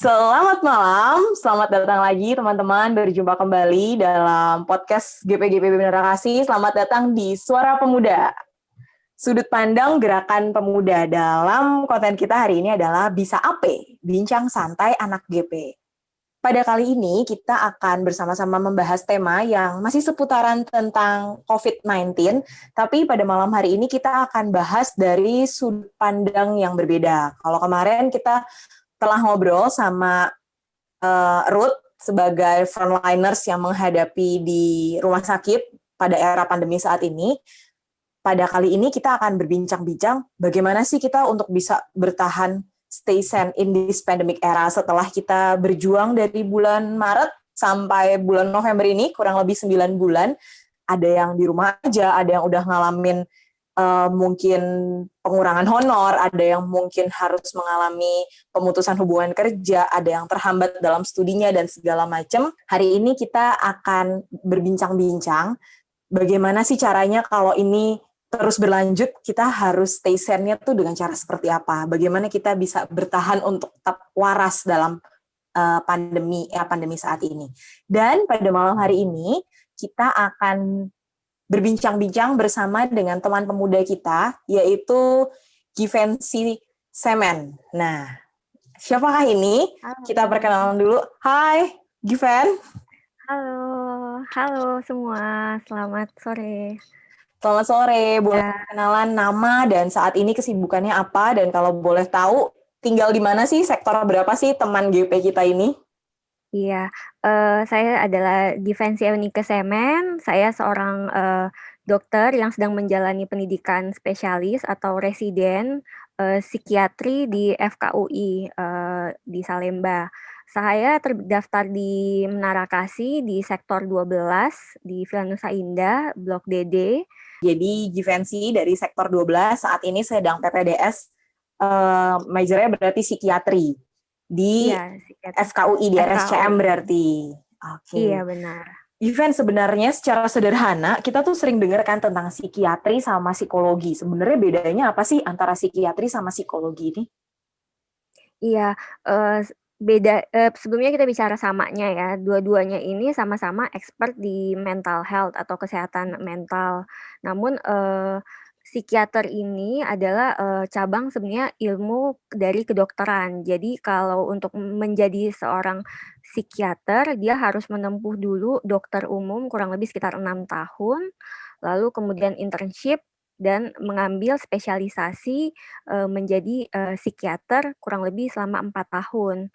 Selamat malam, selamat datang lagi teman-teman, berjumpa kembali dalam podcast GPGPB Menara Kasih. Selamat datang di Suara Pemuda. Sudut pandang gerakan pemuda dalam konten kita hari ini adalah Bisa Ape, Bincang Santai Anak GP. Pada kali ini kita akan bersama-sama membahas tema yang masih seputaran tentang COVID-19, tapi pada malam hari ini kita akan bahas dari sudut pandang yang berbeda. Kalau kemarin kita telah ngobrol sama Ruth sebagai frontliners yang menghadapi di rumah sakit pada era pandemi saat ini. Pada kali ini kita akan berbincang-bincang bagaimana sih kita untuk bisa bertahan stay sane in this pandemic era setelah kita berjuang dari bulan Maret sampai bulan November ini, kurang lebih 9 bulan. Ada yang di rumah aja, ada yang udah ngalamin mungkin pengurangan honor, ada yang mungkin harus mengalami pemutusan hubungan kerja, ada yang terhambat dalam studinya dan segala macam. Hari ini kita akan berbincang-bincang bagaimana sih caranya kalau ini terus berlanjut, kita harus stay sane-nya tuh dengan cara seperti apa? Bagaimana kita bisa bertahan untuk tetap waras dalam pandemi saat ini. Dan pada malam hari ini kita akan berbincang-bincang bersama dengan teman pemuda kita, yaitu Givenchy Semen. Nah, siapakah ini? Halo. Kita perkenalan dulu. Hai, Given. Halo semua, selamat sore. Selamat sore, boleh perkenalan nama dan saat ini kesibukannya apa, dan kalau boleh tahu, tinggal di mana sih, sektor berapa sih teman GP kita ini? Iya, saya adalah Givenchy Eunike Semen. Saya seorang dokter yang sedang menjalani pendidikan spesialis atau residen psikiatri di FKUI di Salemba. Saya terdaftar di Menara Kasih di sektor 12 di Villa Nusa Indah, Blok DD. Jadi Givenchy dari sektor 12 saat ini sedang PPDS, majornya berarti psikiatri di FKUI di RSCM berarti. Oke. Iya benar. Given, sebenarnya secara sederhana kita tuh sering dengar kan tentang psikiatri sama psikologi. Sebenarnya bedanya apa sih antara psikiatri sama psikologi ini? Iya, beda, sebelumnya kita bicara samanya ya, dua-duanya ini sama-sama expert di mental health atau kesehatan mental. Namun, psikiater ini adalah, cabang sebenarnya ilmu dari kedokteran. Jadi kalau untuk menjadi seorang psikiater, dia harus menempuh dulu dokter umum kurang lebih sekitar 6 tahun, lalu kemudian internship dan mengambil spesialisasi menjadi psikiater kurang lebih selama 4 tahun.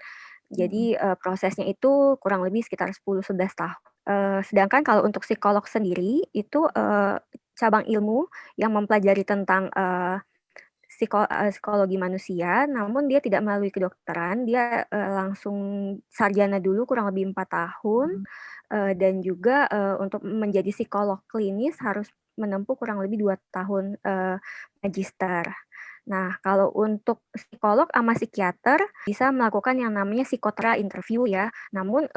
Jadi prosesnya itu kurang lebih sekitar 10-11 tahun. Sedangkan kalau untuk psikolog sendiri itu cabang ilmu yang mempelajari tentang psikologi manusia, namun dia tidak melalui kedokteran, dia langsung sarjana dulu kurang lebih 4 tahun, dan juga untuk menjadi psikolog klinis harus menempuh kurang lebih 2 tahun magister. Nah, kalau untuk psikolog sama psikiater bisa melakukan yang namanya psikotra interview ya, namun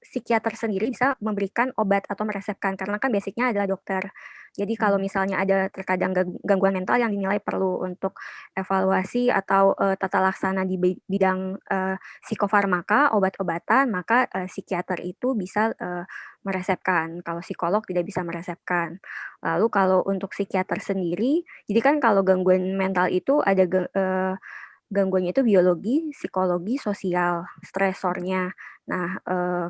psikiater sendiri bisa memberikan obat atau meresepkan karena kan basicnya adalah dokter. Jadi kalau misalnya ada terkadang gangguan mental yang dinilai perlu untuk evaluasi atau tata laksana di bidang psikofarmaka, obat-obatan, maka psikiater itu bisa meresepkan. Kalau psikolog tidak bisa meresepkan. Lalu kalau untuk psikiater sendiri, jadi kan kalau gangguan mental itu ada gangguannya itu biologi, psikologi, sosial, stresornya. Nah,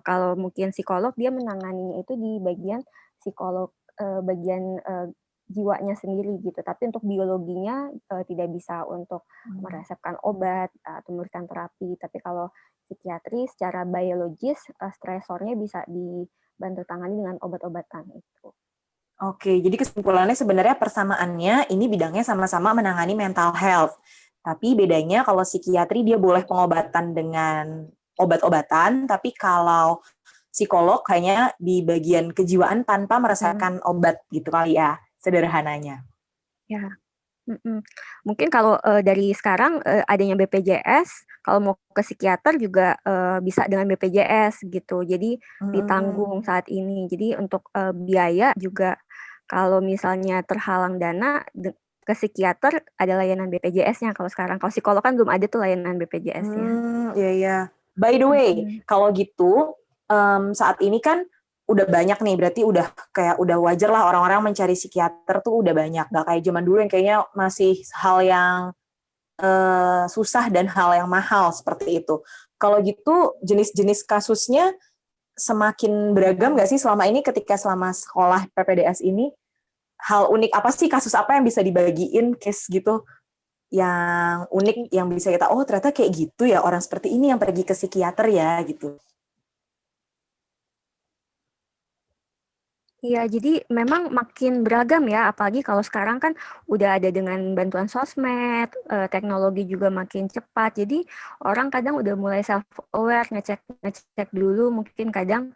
kalau mungkin psikolog dia menanganinya itu di bagian psikolog bagian jiwanya sendiri gitu. Tapi untuk biologinya tidak bisa untuk meresepkan obat atau memberikan terapi. Tapi kalau psikiatri secara biologis stresornya bisa dibantu tangani dengan obat-obatan itu. Oke, jadi kesimpulannya sebenarnya persamaannya ini bidangnya sama-sama menangani mental health. Tapi bedanya kalau psikiatri dia boleh pengobatan dengan obat-obatan, tapi kalau psikolog hanya di bagian kejiwaan tanpa meresepkan obat gitu kali ya, sederhananya. Ya, mungkin kalau dari sekarang adanya BPJS, kalau mau ke psikiater juga bisa dengan BPJS gitu. Jadi ditanggung saat ini. Jadi untuk biaya juga kalau misalnya terhalang dana ke psikiater ada layanan BPJS-nya kalau sekarang. Kalau psikolog kan belum ada tuh layanan BPJS-nya. Iya. By the way, Mhm. kalau gitu saat ini kan udah banyak nih, berarti udah wajar lah orang-orang mencari psikiater tuh udah banyak. Gak kayak zaman dulu yang kayaknya masih hal yang susah dan hal yang mahal seperti itu. Kalau gitu jenis-jenis kasusnya semakin beragam nggak sih selama ini ketika selama sekolah PPDS ini? Hal unik apa sih, kasus apa yang bisa dibagiin case gitu yang unik yang bisa kita ternyata kayak gitu ya, orang seperti ini yang pergi ke psikiater ya gitu. Iya, jadi memang makin beragam ya, apalagi kalau sekarang kan udah ada dengan bantuan sosmed, teknologi juga makin cepat. Jadi orang kadang udah mulai self aware, ngecek dulu mungkin kadang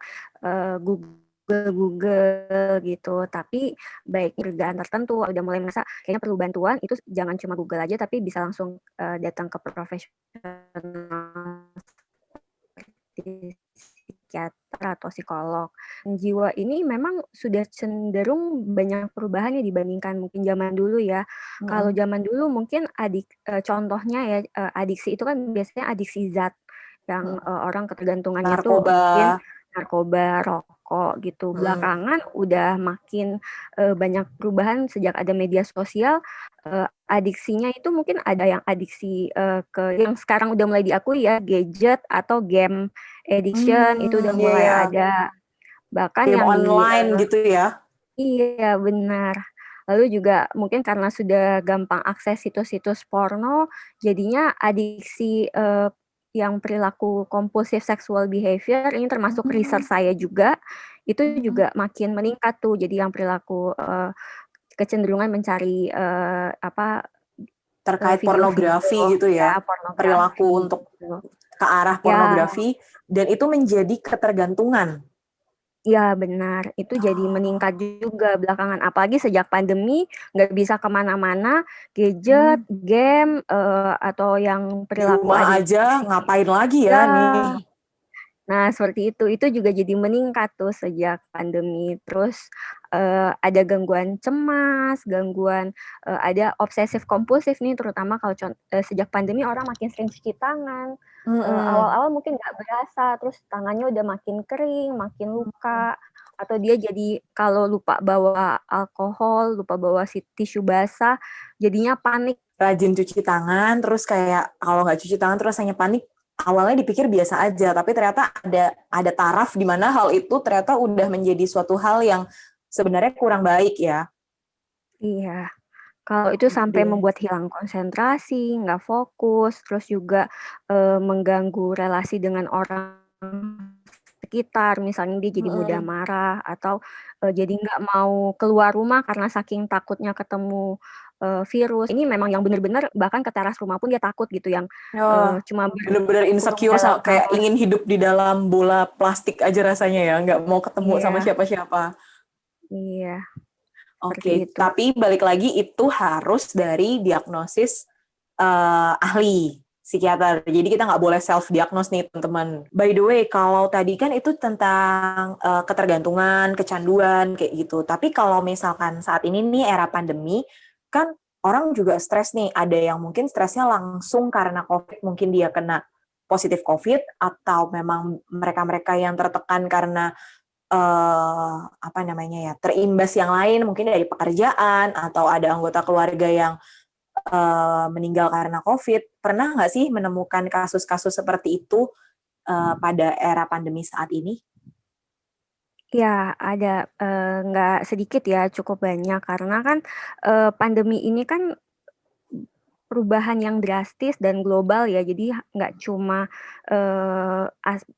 Google gitu. Tapi baik kerjaan tertentu udah mulai merasa kayaknya perlu bantuan, itu jangan cuma Google aja tapi bisa langsung datang ke profesional seperti psikiater atau psikolog. Jiwa ini memang sudah cenderung banyak perubahannya dibandingkan mungkin zaman dulu ya. Kalau zaman dulu mungkin contohnya ya, adiksi itu kan biasanya adiksi zat yang orang ketergantungannya tuh Narkoba. mungkin narkoba, rokok gitu. Belakangan udah makin banyak perubahan sejak ada media sosial. Adiksinya itu mungkin ada yang adiksi ke yang sekarang udah mulai diakui ya, gadget atau game addiction itu udah Iya mulai ya. ada. Bahkan Game yang online gitu ya. iya benar. Lalu juga mungkin karena sudah gampang akses situs-situs porno, jadinya adiksi, yang perilaku compulsive sexual behavior ini termasuk research saya juga, itu juga makin meningkat tuh. Jadi yang perilaku, kecenderungan mencari, Terkait pornografi video-video gitu ya, ya. Perilaku pornografi untuk gitu. ke arah Ya. pornografi dan itu menjadi ketergantungan. Iya benar, itu jadi meningkat juga belakangan, apalagi sejak pandemi nggak bisa kemana-mana, gadget, game, atau yang Di perilaku rumah aja adiksi. ngapain lagi ya Ya, nih. nah seperti itu juga jadi meningkat tuh sejak pandemi. Terus, ada gangguan cemas, gangguan, ada obsesif kompulsif nih terutama kalau sejak pandemi orang makin sering cuci tangan, awal-awal mungkin nggak berasa, terus tangannya udah makin kering, makin luka, atau dia jadi kalau lupa bawa alkohol, lupa bawa tisu basah, jadinya panik. Rajin cuci tangan, terus kayak kalau nggak cuci tangan terus rasanya panik, awalnya dipikir biasa aja, tapi ternyata ada taraf di mana hal itu ternyata udah menjadi suatu hal yang sebenarnya kurang baik ya. Iya. Kalau itu sampai Oke. membuat hilang konsentrasi, nggak fokus, terus juga, mengganggu relasi dengan orang sekitar, misalnya dia jadi mudah marah atau, jadi nggak mau keluar rumah karena saking takutnya ketemu, virus. Ini memang yang benar-benar bahkan ke teras rumah pun dia takut gitu, yang, Oh, cuma bener-bener berkurung insecure dalam kayak kamar. ingin hidup di dalam bola plastik aja rasanya ya, nggak mau ketemu sama Iya siapa-siapa. iya, seperti Oke, itu. tapi balik lagi itu harus dari diagnosis ahli psikiater. Jadi kita nggak boleh self diagnose nih teman-teman. By the way, kalau tadi kan itu tentang ketergantungan, kecanduan kayak gitu. Tapi kalau misalkan saat ini nih era pandemi, kan orang juga stres nih. Ada yang mungkin stresnya langsung karena COVID, mungkin dia kena positif COVID, atau memang mereka-mereka yang tertekan karena apa namanya ya, terimbas yang lain mungkin dari pekerjaan atau ada anggota keluarga yang meninggal karena COVID. Pernah nggak sih menemukan kasus-kasus seperti itu pada era pandemi saat ini? Ya ada, nggak sedikit ya, cukup banyak karena kan, pandemi ini kan perubahan yang drastis dan global ya, jadi nggak cuma,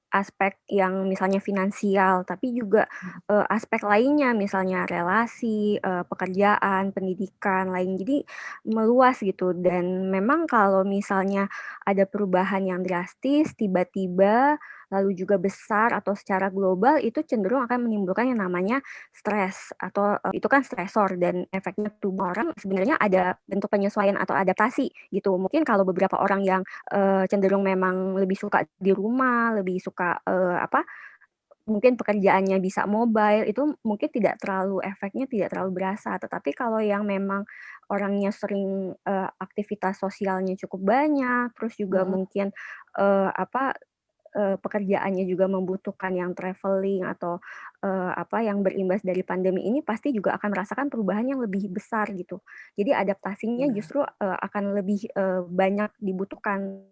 aspek yang misalnya finansial, tapi juga, aspek lainnya misalnya relasi, pekerjaan, pendidikan lain. Jadi meluas gitu dan memang kalau misalnya ada perubahan yang drastis, tiba-tiba, lalu juga besar atau secara global, itu cenderung akan menimbulkan yang namanya stres atau, itu kan stresor dan efeknya tubuh orang sebenarnya ada bentuk penyesuaian atau adaptasi gitu. Mungkin kalau beberapa orang yang, cenderung memang lebih suka di rumah, lebih suka, mungkin pekerjaannya bisa mobile, itu mungkin efeknya tidak terlalu berasa. Tetapi kalau yang memang orangnya sering, aktivitas sosialnya cukup banyak, terus juga mungkin, pekerjaannya juga membutuhkan yang traveling atau yang berimbas dari pandemi ini pasti juga akan merasakan perubahan yang lebih besar gitu. Jadi adaptasinya Iya. justru akan lebih banyak dibutuhkan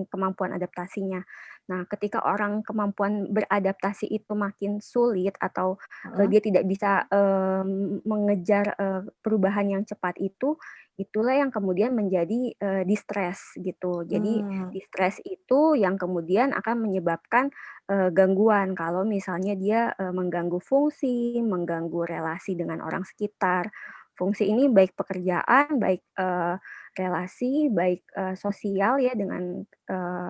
kemampuan adaptasinya. Nah, ketika orang kemampuan beradaptasi itu makin sulit atau Heeh. dia tidak bisa mengejar perubahan yang cepat itu, itulah yang kemudian menjadi distress gitu. Jadi Hmm. distress itu yang kemudian akan menyebabkan gangguan kalau misalnya dia mengganggu fungsi, mengganggu relasi dengan orang sekitar. Fungsi ini baik pekerjaan, baik relasi, baik sosial ya dengan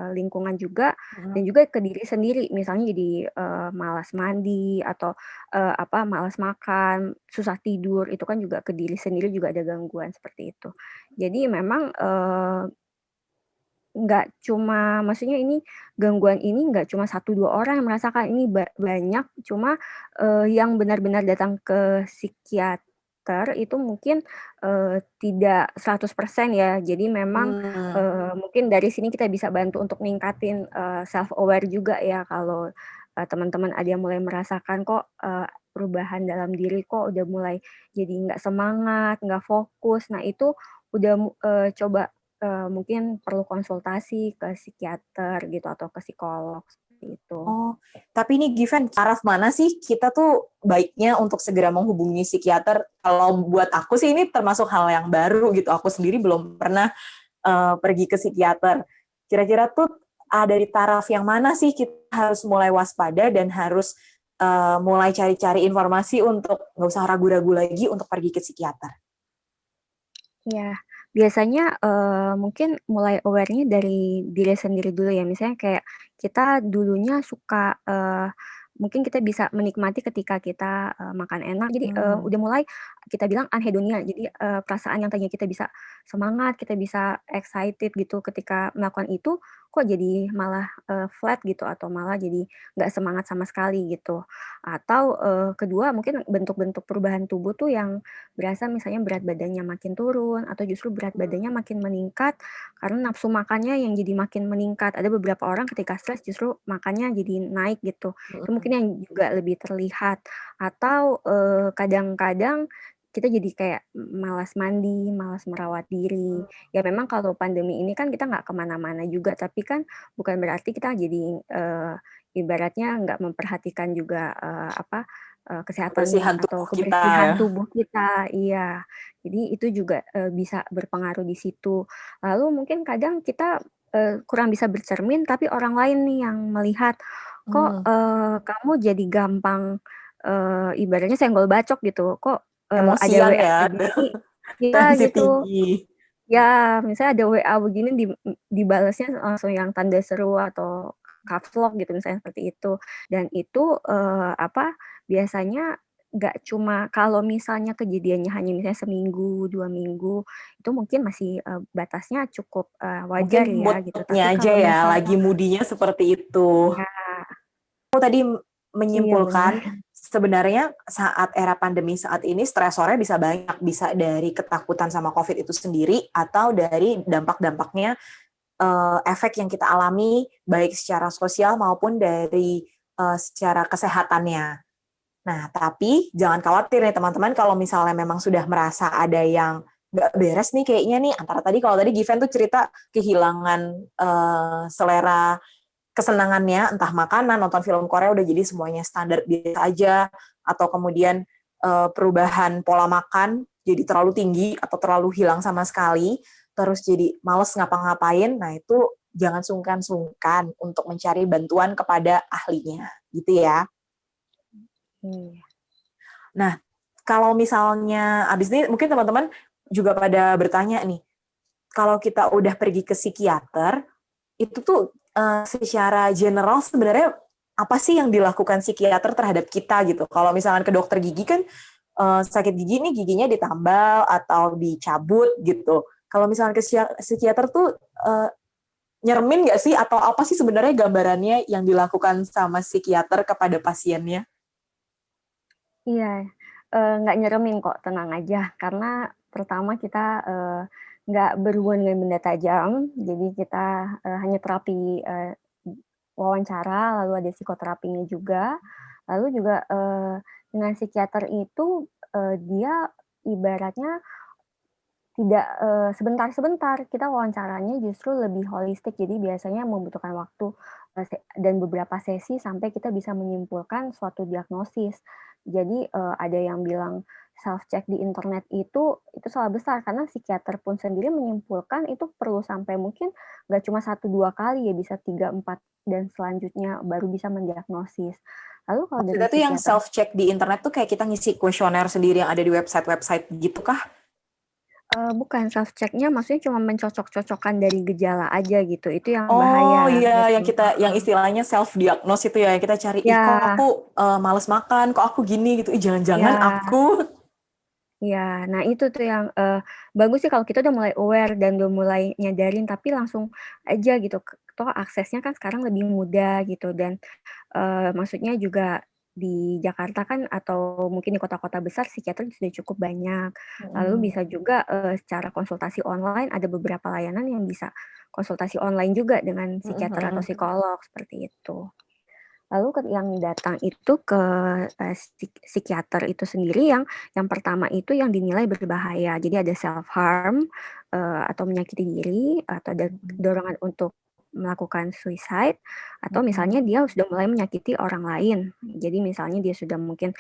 lingkungan juga, Heeh. dan juga ke diri sendiri. Misalnya jadi malas mandi atau malas makan, susah tidur, itu kan juga ke diri sendiri juga ada gangguan seperti itu. Jadi memang nggak cuma maksudnya ini gangguan ini nggak cuma satu 2 orang yang merasakan, ini banyak, cuma yang benar-benar datang ke psikiater itu mungkin tidak 100% ya. Jadi memang Hmm. mungkin dari sini kita bisa bantu untuk ningkatin self aware juga ya, kalau teman-teman ada yang mulai merasakan kok perubahan dalam diri, kok udah mulai jadi nggak semangat, nggak fokus. Nah itu udah coba mungkin perlu konsultasi ke psikiater gitu atau ke psikolog, seperti itu. Oh, tapi ini Given, arah mana sih kita tuh baiknya untuk segera menghubungi psikiater? Kalau buat aku sih ini termasuk hal yang baru gitu. Aku sendiri belum pernah pergi ke psikiater. Kira-kira tuh dari taraf yang mana sih kita harus mulai waspada dan harus mulai cari-cari informasi untuk nggak usah ragu-ragu lagi untuk pergi ke psikiater? Iya, biasanya mungkin mulai aware-nya dari diri sendiri dulu ya. Misalnya kayak kita dulunya suka mungkin kita bisa menikmati ketika kita makan enak. Jadi Hmm. udah mulai kita bilang anhedonia. Jadi perasaan yang tadinya kita bisa semangat, kita bisa excited gitu ketika melakukan itu, kok jadi malah flat gitu atau malah jadi nggak semangat sama sekali gitu. Atau kedua mungkin bentuk-bentuk perubahan tubuh tuh yang berasa misalnya berat badannya makin turun atau justru berat badannya makin meningkat karena nafsu makannya yang jadi makin meningkat. Ada beberapa orang ketika stres justru makannya jadi naik gitu. Itu mungkin yang juga lebih terlihat. Atau kadang-kadang kita jadi kayak malas mandi, malas merawat diri. Ya memang kalau pandemi ini kan kita nggak kemana-mana juga, tapi kan bukan berarti kita jadi ibaratnya nggak memperhatikan juga kesehatan Kebersihan atau tubuh kita ya. kebersihan tubuh kita, iya. Jadi itu juga bisa berpengaruh di situ. Lalu mungkin kadang kita kurang bisa bercermin, tapi orang lain nih yang melihat, "Kok Hmm. kamu jadi gampang ibaratnya senggol bacok gitu, kok ada Emosian WA ya, begini." Ya tensi gitu. tinggi. Ya, misalnya ada WA begini dibalasnya langsung yang tanda seru atau caps lock gitu misalnya seperti itu. Dan itu, biasanya nggak cuma kalau misalnya kejadiannya hanya misalnya seminggu, 2 minggu, itu mungkin masih, batasnya cukup, wajar Mungkin ya gitu. mood-nya Tapi aja kalau ya, misalnya lagi moodinya seperti itu. ya, Aku tadi iya benar. menyimpulkan sebenarnya saat era pandemi saat ini stresornya bisa banyak, bisa dari ketakutan sama COVID itu sendiri atau dari dampak-dampaknya efek yang kita alami baik secara sosial maupun dari secara kesehatannya. Nah, tapi jangan khawatir nih teman-teman kalau misalnya memang sudah merasa ada yang nggak beres nih kayaknya nih antara tadi kalau tadi Given tuh cerita kehilangan selera kesenangannya, entah makanan, nonton film Korea udah jadi semuanya standar biasa aja, atau kemudian perubahan pola makan jadi terlalu tinggi atau terlalu hilang sama sekali, terus jadi males ngapa-ngapain, nah itu jangan sungkan-sungkan untuk mencari bantuan kepada ahlinya, gitu ya. Iya. Nah, kalau misalnya abis ini mungkin teman-teman juga pada bertanya nih, kalau kita udah pergi ke psikiater, itu tuh secara general sebenarnya apa sih yang dilakukan psikiater terhadap kita gitu? Kalau misalkan ke dokter gigi kan sakit gigi nih giginya ditambal atau dicabut gitu. Kalau misalkan ke psikiater tuh nyermin nggak sih atau apa sih sebenarnya gambarannya yang dilakukan sama psikiater kepada pasiennya? Iya, nggak nyeremin kok, tenang aja. Karena pertama kita nggak berhubungan dengan benda tajam, jadi kita hanya terapi wawancara, lalu ada psikoterapinya juga. Lalu juga dengan psikiater itu dia ibaratnya tidak sebentar-sebentar, kita wawancaranya justru lebih holistik. Jadi biasanya membutuhkan waktu dan beberapa sesi sampai kita bisa menyimpulkan suatu diagnosis. Jadi ada yang bilang self check di internet itu salah besar, karena psikiater pun sendiri menyimpulkan itu perlu sampai mungkin nggak cuma 1-2 kali ya, bisa 3-4 dan selanjutnya baru bisa mendiagnosis. Lalu kalau dari Maksudnya tuh yang psikiater self check di internet tuh kayak kita ngisi kuesioner sendiri yang ada di website-website gitu kah? Bukan, self check-nya maksudnya cuma mencocok-cocokkan dari gejala aja gitu, itu yang Oh bahaya iya, yang gitu. kita yang istilahnya self diagnose itu ya, yang kita cari, ih kok Ya, aku males makan, kok aku gini gitu, ih jangan-jangan ya, aku. ya. Nah itu tuh yang bagus sih kalau kita udah mulai aware dan udah mulai nyadarin, tapi langsung aja gitu. Toh aksesnya kan sekarang lebih mudah gitu, dan maksudnya juga di Jakarta kan atau mungkin di kota-kota besar psikiater sudah cukup banyak. Lalu bisa juga secara konsultasi online ada beberapa layanan yang bisa konsultasi online juga dengan psikiater atau psikolog seperti itu. Lalu yang datang itu ke psikiater itu sendiri yang pertama itu yang dinilai berbahaya. Jadi ada self harm atau menyakiti diri, atau ada dorongan untuk melakukan suicide, atau misalnya dia sudah mulai menyakiti orang lain. Jadi misalnya dia sudah mungkin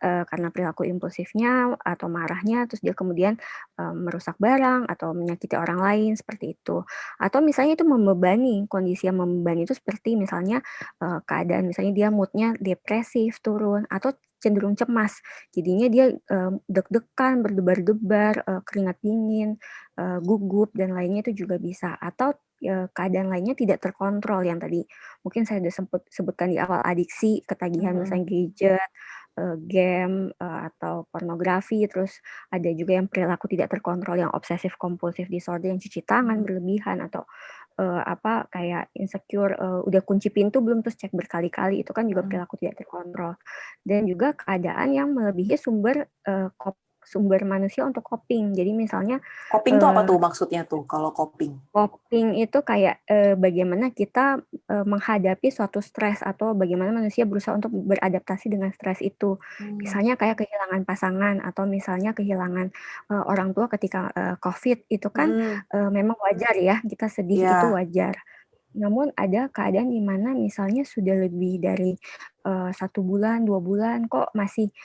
karena perilaku impulsifnya atau marahnya, terus dia kemudian merusak barang atau menyakiti orang lain seperti itu. Atau misalnya itu membebani, kondisi yang membebani itu seperti misalnya keadaan misalnya dia moodnya depresif turun atau cenderung cemas. Jadinya dia deg-degan, berdebar-debar, keringat dingin, gugup dan lainnya itu juga bisa. Atau keadaan lainnya tidak terkontrol yang tadi mungkin saya sudah sebutkan di awal, adiksi, ketagihan misalnya gadget, game, atau pornografi, terus ada juga yang perilaku tidak terkontrol, yang obsesif kompulsif disorder, yang cuci tangan berlebihan, atau kayak insecure, udah kunci pintu belum, terus cek berkali-kali, itu kan juga perilaku tidak terkontrol. Dan juga keadaan yang melebihi sumber manusia untuk coping. Jadi misalnya Coping tuh apa tuh maksudnya tuh kalau coping? coping itu kayak bagaimana kita menghadapi suatu stres, atau bagaimana manusia berusaha untuk beradaptasi dengan stres itu. Misalnya kayak kehilangan pasangan, atau misalnya kehilangan orang tua ketika COVID, itu kan memang wajar ya, kita sedih itu Ya, wajar. Namun ada keadaan di mana misalnya sudah lebih dari 1 bulan, 2 bulan kok masih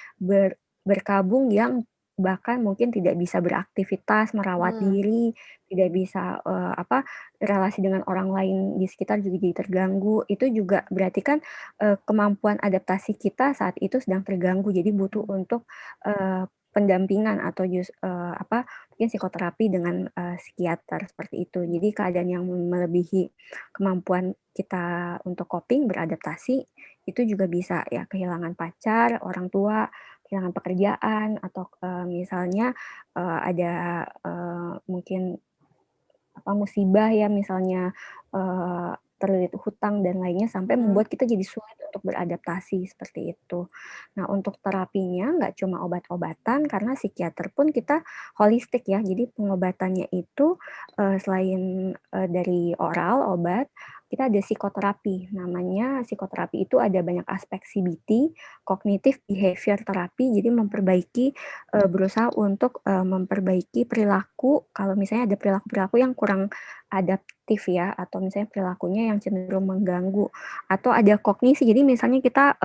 berkabung, yang bahkan mungkin tidak bisa beraktivitas, merawat diri, tidak bisa relasi dengan orang lain di sekitar juga jadi terganggu. Itu juga berarti kan kemampuan adaptasi kita saat itu sedang terganggu. Jadi butuh untuk pendampingan atau mungkin psikoterapi dengan psikiater seperti itu. Jadi keadaan yang melebihi kemampuan kita untuk coping, beradaptasi, itu juga bisa ya, kehilangan pacar, orang tua, kehilangan pekerjaan, atau misalnya ada mungkin musibah ya, misalnya terlilit hutang dan lainnya, sampai membuat kita jadi sulit untuk beradaptasi seperti itu. Nah, untuk terapinya nggak cuma obat-obatan, karena psikiater pun kita holistik ya. Jadi pengobatannya itu selain dari oral, obat, kita ada psikoterapi. Namanya psikoterapi itu ada banyak aspek, CBT, cognitive behavior therapy, jadi berusaha untuk memperbaiki perilaku, kalau misalnya ada perilaku-perilaku yang kurang adaptif ya, atau misalnya perilakunya yang cenderung mengganggu, atau ada kognisi. Jadi misalnya kita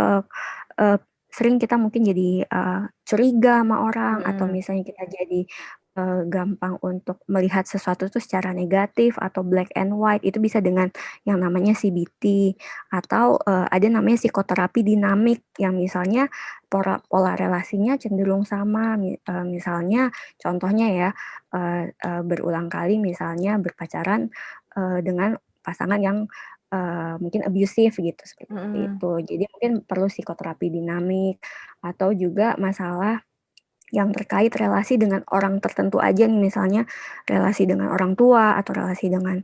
sering kita mungkin jadi curiga sama orang, atau misalnya kita jadi gampang untuk melihat sesuatu itu secara negatif atau black and white, itu bisa dengan yang namanya CBT. Atau ada namanya psikoterapi dinamik, yang misalnya pola relasinya cenderung sama, misalnya contohnya ya, berulang kali misalnya berpacaran dengan pasangan yang mungkin abusive gitu, seperti itu. Jadi mungkin perlu psikoterapi dinamik. Atau juga masalah yang terkait relasi dengan orang tertentu aja nih, misalnya relasi dengan orang tua atau relasi dengan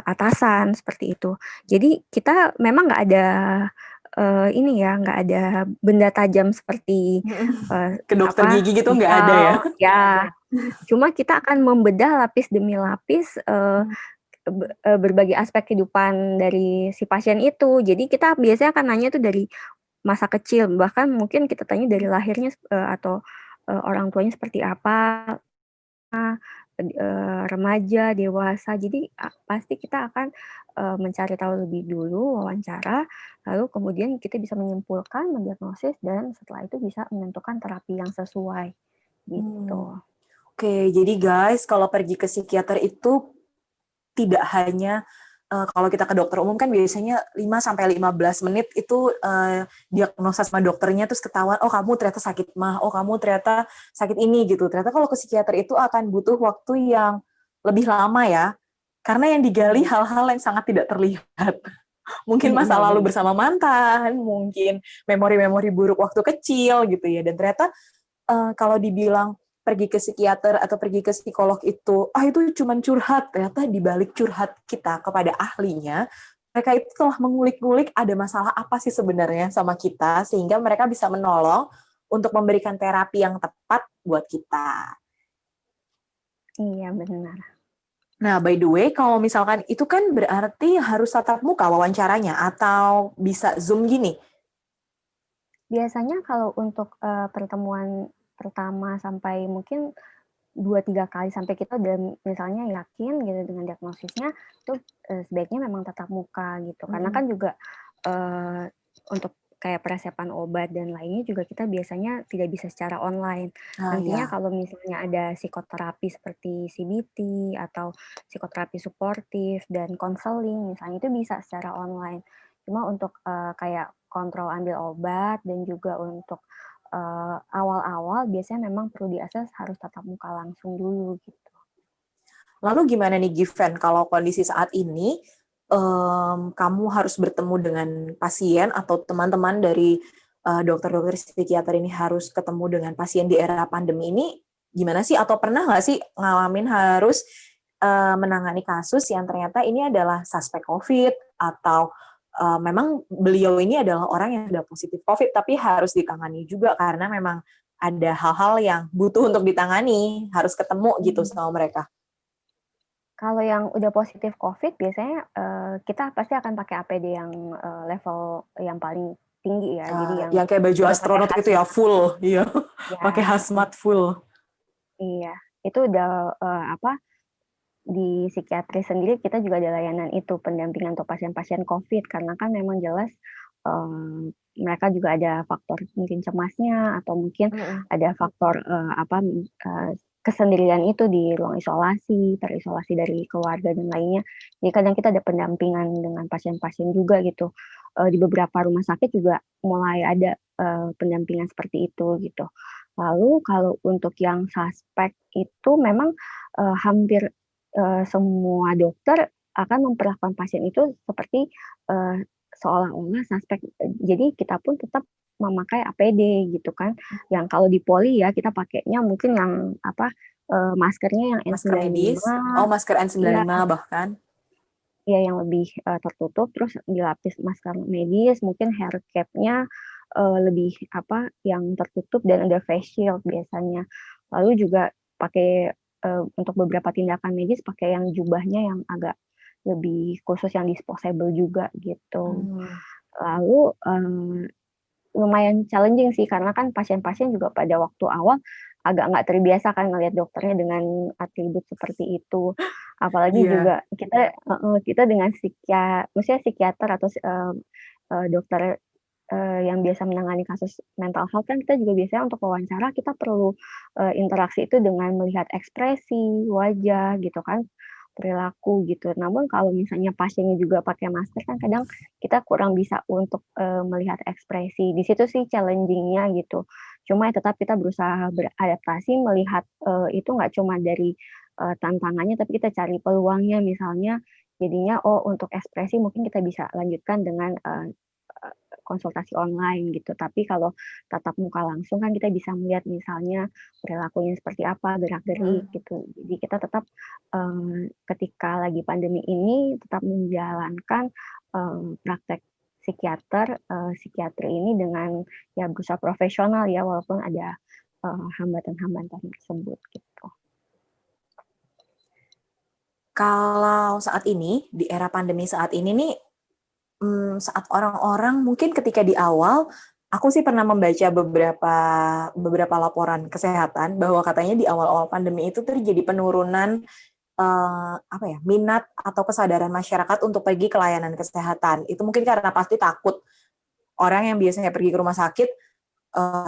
atasan, seperti itu. Jadi kita memang nggak ada nggak ada benda tajam seperti ke dokter gigi gitu nggak ada ya? pisau, ya. Cuma kita akan membedah lapis demi lapis berbagai aspek kehidupan dari si pasien itu. Jadi kita biasanya akan nanya tuh dari masa kecil, bahkan mungkin kita tanya dari lahirnya atau orang tuanya seperti apa, remaja, dewasa. Jadi pasti kita akan mencari tahu lebih dulu, wawancara, lalu kemudian kita bisa menyimpulkan, mendiagnosis, dan setelah itu bisa menentukan terapi yang sesuai gitu. Oke, jadi guys, kalau pergi ke psikiater itu tidak hanya kalau kita ke dokter umum kan biasanya 5-15 menit itu diagnosa sama dokternya, terus ketahuan, oh kamu ternyata sakit mah, oh kamu ternyata sakit ini gitu. Ternyata kalau ke psikiater itu akan butuh waktu yang lebih lama ya, karena yang digali hal-hal yang sangat tidak terlihat. Mungkin masa lalu bersama mantan, mungkin memori-memori buruk waktu kecil gitu ya. Dan ternyata kalau dibilang pergi ke psikiater atau pergi ke psikolog itu cuma curhat, ternyata dibalik curhat kita kepada ahlinya, mereka itu telah mengulik-ngulik ada masalah apa sih sebenarnya sama kita, sehingga mereka bisa menolong untuk memberikan terapi yang tepat buat kita. Iya, benar. Nah, by the way, kalau misalkan itu kan berarti harus tatap muka wawancaranya, atau bisa Zoom gini? Biasanya kalau untuk pertemuan pertama sampai mungkin 2-3 kali sampai kita udah misalnya yakin gitu dengan diagnosisnya, itu sebaiknya memang tatap muka gitu. Karena kan juga untuk kayak persiapan obat dan lainnya juga kita biasanya tidak bisa secara online. Nantinya Ya. kalau misalnya ada psikoterapi seperti CBT atau psikoterapi suportif dan konseling misalnya, itu bisa secara online. Cuma untuk kayak kontrol ambil obat dan juga untuk awal-awal biasanya memang perlu diakses harus tatap muka langsung dulu gitu. Lalu gimana nih Given, kalau kondisi saat ini kamu harus bertemu dengan pasien atau teman-teman dari dokter-dokter psikiater ini harus ketemu dengan pasien di era pandemi ini, gimana sih? Atau pernah nggak sih ngalamin harus menangani kasus yang ternyata ini adalah suspek COVID, atau memang beliau ini adalah orang yang sudah positif COVID, tapi harus ditangani juga karena memang ada hal-hal yang butuh untuk ditangani, harus ketemu gitu sama mereka. Kalau yang udah positif COVID biasanya kita pasti akan pakai APD yang level yang paling tinggi ya. Jadi yang Yang kayak baju udah pakai astronot itu ya, hazmat. full. Iya, pakai Ya, hazmat full. iya. Itu udah di psikiatri sendiri kita juga ada layanan itu, pendampingan untuk pasien-pasien COVID, karena kan memang jelas mereka juga ada faktor mungkin cemasnya atau mungkin ada faktor kesendirian itu di ruang isolasi, terisolasi dari keluarga dan lainnya. Jadi kadang kita ada pendampingan dengan pasien-pasien juga gitu. Di beberapa rumah sakit juga mulai ada pendampingan seperti itu gitu. Lalu kalau untuk yang suspek itu memang hampir semua dokter akan memperlakukan pasien itu seperti seolah-olah suspek. Jadi kita pun tetap memakai APD gitu kan. Yang kalau di poli ya kita pakainya mungkin yang maskernya yang Masker medis. N95. Oh, masker Ya, N95 bahkan. ya yang lebih tertutup, terus dilapis masker medis, mungkin hair cap-nya lebih yang tertutup dan ada face shield biasanya. Lalu juga pakai untuk beberapa tindakan medis pakai yang jubahnya yang agak lebih khusus yang disposable juga gitu. Lalu lumayan challenging sih karena kan pasien-pasien juga pada waktu awal agak nggak terbiasa kan ngelihat dokternya dengan atribut seperti itu. Apalagi Iya. juga kita dengan maksudnya psikiater atau dokter yang biasa menangani kasus mental health kan kita juga biasanya untuk wawancara kita perlu interaksi itu dengan melihat ekspresi wajah gitu kan, perilaku gitu. Namun kalau misalnya pasiennya juga pakai masker kan kadang kita kurang bisa untuk melihat ekspresi. Di situ sih challenging-nya gitu. Cuma ya tetap kita berusaha beradaptasi melihat itu nggak cuma dari tantangannya tapi kita cari peluangnya misalnya jadinya untuk ekspresi mungkin kita bisa lanjutkan dengan konsultasi online gitu. Tapi kalau tatap muka langsung kan kita bisa melihat misalnya perilakunya seperti apa, gerak-gerik gitu. Jadi kita tetap ketika lagi pandemi ini tetap menjalankan praktek psikiatri ini dengan ya berusaha profesional ya walaupun ada hambatan-hambatan tersebut gitu. Kalau saat ini, di era pandemi saat ini nih, saat orang-orang mungkin ketika di awal, aku sih pernah membaca beberapa laporan kesehatan bahwa katanya di awal-awal pandemi itu terjadi penurunan minat atau kesadaran masyarakat untuk pergi ke layanan kesehatan. Itu mungkin karena pasti takut orang yang biasanya pergi ke rumah sakit,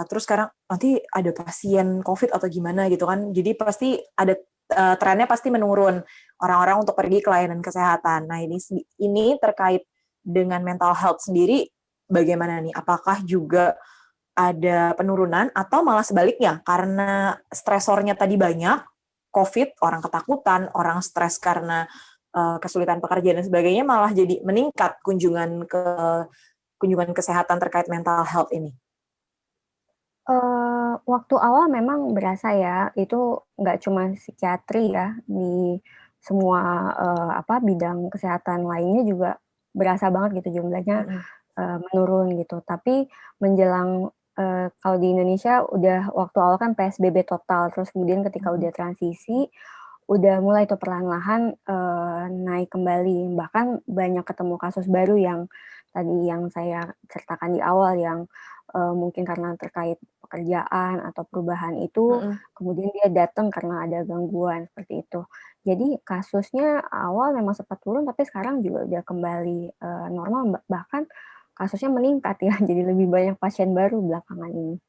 terus sekarang nanti ada pasien COVID atau gimana gitu kan. Jadi pasti ada trennya pasti menurun orang-orang untuk pergi ke layanan kesehatan. Nah ini terkait dengan mental health sendiri bagaimana nih? Apakah juga ada penurunan atau malah sebaliknya karena stresornya tadi banyak, COVID, orang ketakutan, orang stres karena kesulitan pekerjaan dan sebagainya malah jadi meningkat kunjungan kesehatan terkait mental health ini? Waktu awal memang berasa ya, itu nggak cuma psikiatri ya, di semua, bidang kesehatan lainnya juga berasa banget gitu jumlahnya, Mhm. menurun gitu. Tapi menjelang, kalau di Indonesia udah waktu awal kan PSBB total, terus kemudian ketika Mhm. udah transisi, udah mulai tuh perlahan-lahan, naik kembali. Bahkan banyak ketemu kasus baru yang tadi yang saya ceritakan di awal yang, mungkin karena terkait pekerjaan atau perubahan itu, Mhm. kemudian dia datang karena ada gangguan, seperti itu. Jadi kasusnya awal memang sempat turun, tapi sekarang juga udah kembali, normal, bahkan kasusnya meningkat ya, jadi lebih banyak pasien baru belakangan ini,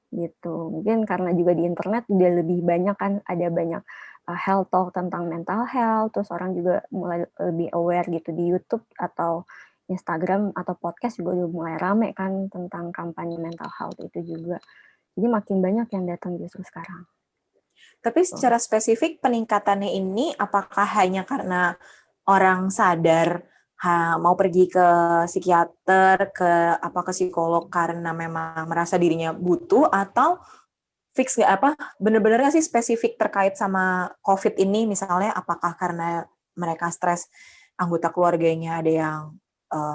gitu. Mungkin karena juga di internet udah lebih banyak kan, ada banyak, health talk tentang mental health, terus orang juga mulai lebih aware gitu di YouTube atau Instagram atau podcast juga udah mulai rame kan tentang kampanye mental health itu juga. Jadi makin banyak yang datang justru sekarang, Tapi tuh. secara spesifik peningkatannya ini apakah hanya karena orang sadar mau pergi ke psikiater, ke psikolog karena memang merasa dirinya butuh atau fix nggak bener-bener nggak sih spesifik terkait sama COVID ini misalnya apakah karena mereka stres anggota keluarganya ada yang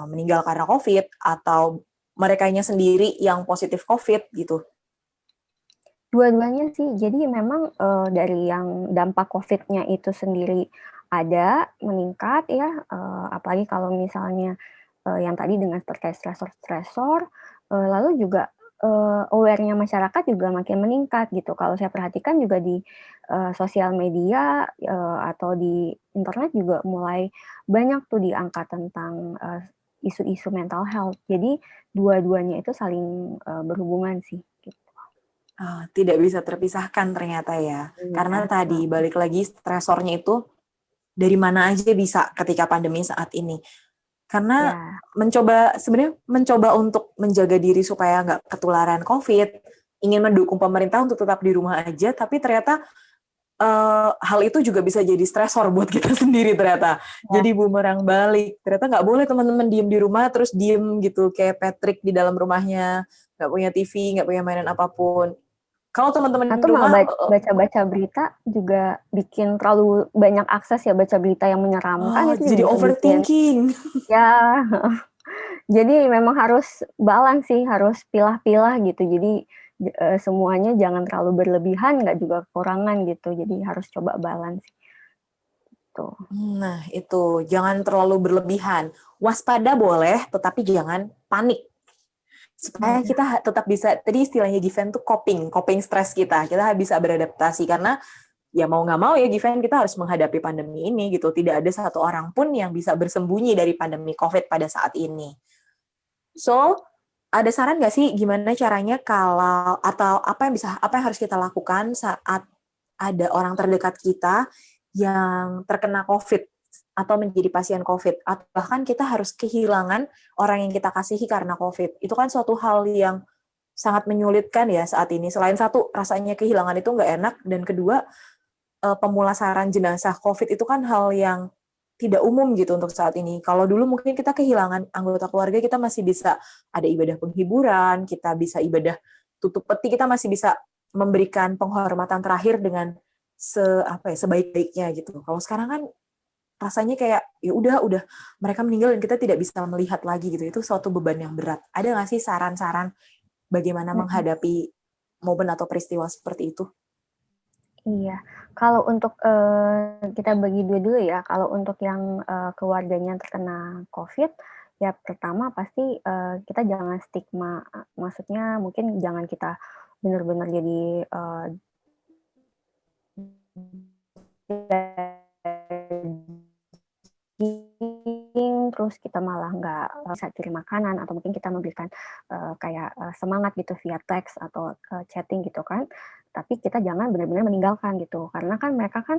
meninggal karena COVID atau merekanya sendiri yang positif COVID gitu? Dua-duanya sih. Jadi memang, dari yang dampak COVID-nya itu sendiri ada, meningkat ya, apalagi kalau misalnya, yang tadi dengan terkait stresor-stresor, lalu juga, aware-nya masyarakat juga makin meningkat gitu. Kalau saya perhatikan juga di, sosial media, atau di internet juga mulai banyak tuh diangkat tentang, isu-isu mental health. Jadi dua-duanya itu saling, berhubungan sih, gitu. Tidak bisa terpisahkan ternyata ya. Iya, Karena tadi heeh. balik lagi stresornya itu dari mana aja bisa ketika pandemi saat ini. Karena Ya, sebenarnya mencoba untuk menjaga diri supaya nggak ketularan COVID, ingin mendukung pemerintah untuk tetap di rumah aja, tapi ternyata hal itu juga bisa jadi stresor buat kita sendiri ternyata. ya. Jadi bumerang balik. Ternyata nggak boleh teman-teman diem di rumah terus diem gitu kayak Patrick di dalam rumahnya, nggak punya TV, nggak punya mainan apapun. Kalau teman-teman di Atau malah rumah, baca-baca berita juga bikin terlalu banyak akses ya, baca berita yang menyeramkan itu juga jadi bisa bikin overthinking. ya, jadi memang harus balance sih, harus pilah-pilah gitu. Jadi, semuanya jangan terlalu berlebihan, nggak juga kekurangan gitu. Jadi harus coba balance, gitu. Nah, itu jangan terlalu berlebihan. Waspada boleh, tetapi jangan panik. Supaya Iya. kita tetap bisa, tadi istilahnya Given tuh coping stres kita. Kita bisa beradaptasi karena ya mau nggak mau ya Given kita harus menghadapi pandemi ini gitu. Tidak ada satu orang pun yang bisa bersembunyi dari pandemi COVID pada saat ini. So, ada saran nggak sih gimana caranya kalau atau apa yang harus kita lakukan saat ada orang terdekat kita yang terkena COVID atau menjadi pasien COVID atau bahkan kita harus kehilangan orang yang kita kasihi karena COVID. Itu kan suatu hal yang sangat menyulitkan ya saat ini. Selain satu, rasanya kehilangan itu nggak enak dan kedua, pemulasaran jenazah COVID itu kan hal yang tidak umum gitu untuk saat ini. Kalau dulu mungkin kita kehilangan anggota keluarga, kita masih bisa ada ibadah penghiburan, kita bisa ibadah tutup peti, kita masih bisa memberikan penghormatan terakhir dengan sebaik-baiknya gitu. Kalau sekarang kan rasanya kayak ya udah mereka meninggal dan kita tidak bisa melihat lagi gitu. Itu suatu beban yang berat. Ada nggak sih saran-saran bagaimana Mhm. menghadapi momen atau peristiwa seperti itu? Iya, kalau untuk, kita bagi dua dulu ya, kalau untuk yang, keluarganya terkena Covid, ya pertama pasti, kita jangan stigma, maksudnya mungkin jangan kita benar-benar jadi, terus kita malah nggak bisa kirim makanan atau mungkin kita memberikan, kayak, semangat gitu via teks atau, chatting gitu kan. Tapi kita jangan benar-benar meninggalkan gitu, karena kan mereka kan,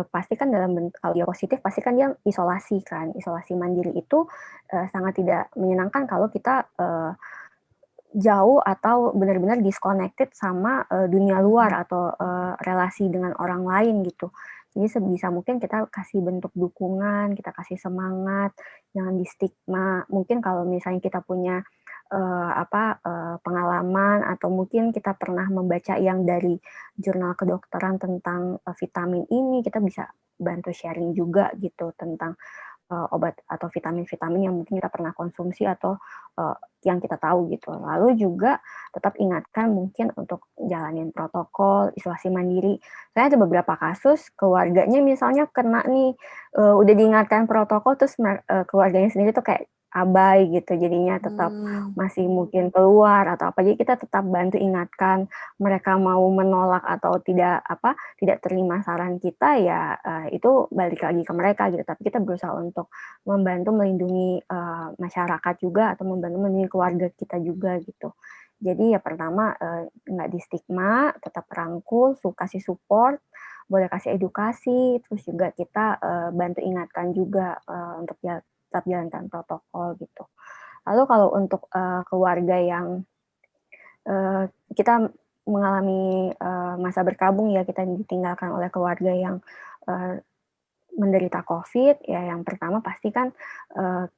pasti kan kalau dia positif pasti kan dia isolasi kan. Isolasi mandiri itu, sangat tidak menyenangkan kalau kita, jauh atau benar-benar disconnected sama, dunia luar atau, relasi dengan orang lain gitu. Jadi sebisa mungkin kita kasih bentuk dukungan, kita kasih semangat, jangan di-stigma. Mungkin kalau misalnya kita punya, pengalaman atau mungkin kita pernah membaca yang dari jurnal kedokteran tentang, vitamin ini, kita bisa bantu sharing juga gitu tentang obat atau vitamin-vitamin yang mungkin kita pernah konsumsi atau, yang kita tahu gitu. Lalu juga tetap ingatkan mungkin untuk jalanin protokol isolasi mandiri. Saya ada beberapa kasus keluarganya misalnya kena nih, udah diingatkan protokol terus keluarganya sendiri tuh kayak abai gitu, jadinya tetap Hmm. masih mungkin keluar atau apa. Jadi kita tetap bantu ingatkan, mereka mau menolak atau tidak terima saran kita ya, itu balik lagi ke mereka gitu, tapi kita berusaha untuk membantu melindungi, masyarakat juga atau membantu melindungi keluarga kita juga gitu. Jadi ya pertama, nggak di-stigma, tetap rangkul, kasih support, boleh kasih edukasi, terus juga kita, bantu ingatkan juga, untuk tetap jalankan protokol gitu. Lalu kalau untuk, keluarga yang kita mengalami, masa berkabung ya, kita ditinggalkan oleh keluarga yang, eee, menderita Covid, ya yang pertama pasti kan,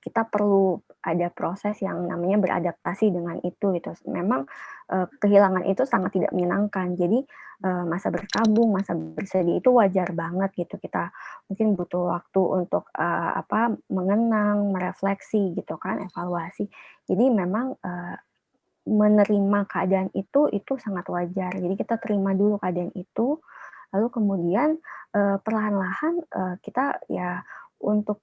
kita perlu ada proses yang namanya beradaptasi dengan itu gitu. Memang, kehilangan itu sangat tidak menyenangkan. Jadi, masa berkabung, masa bersedih itu wajar banget gitu. Kita mungkin butuh waktu untuk, mengenang, merefleksi gitu kan, evaluasi. Jadi memang, menerima keadaan itu sangat wajar. Jadi kita terima dulu keadaan itu, lalu kemudian, perlahan-lahan, kita ya untuk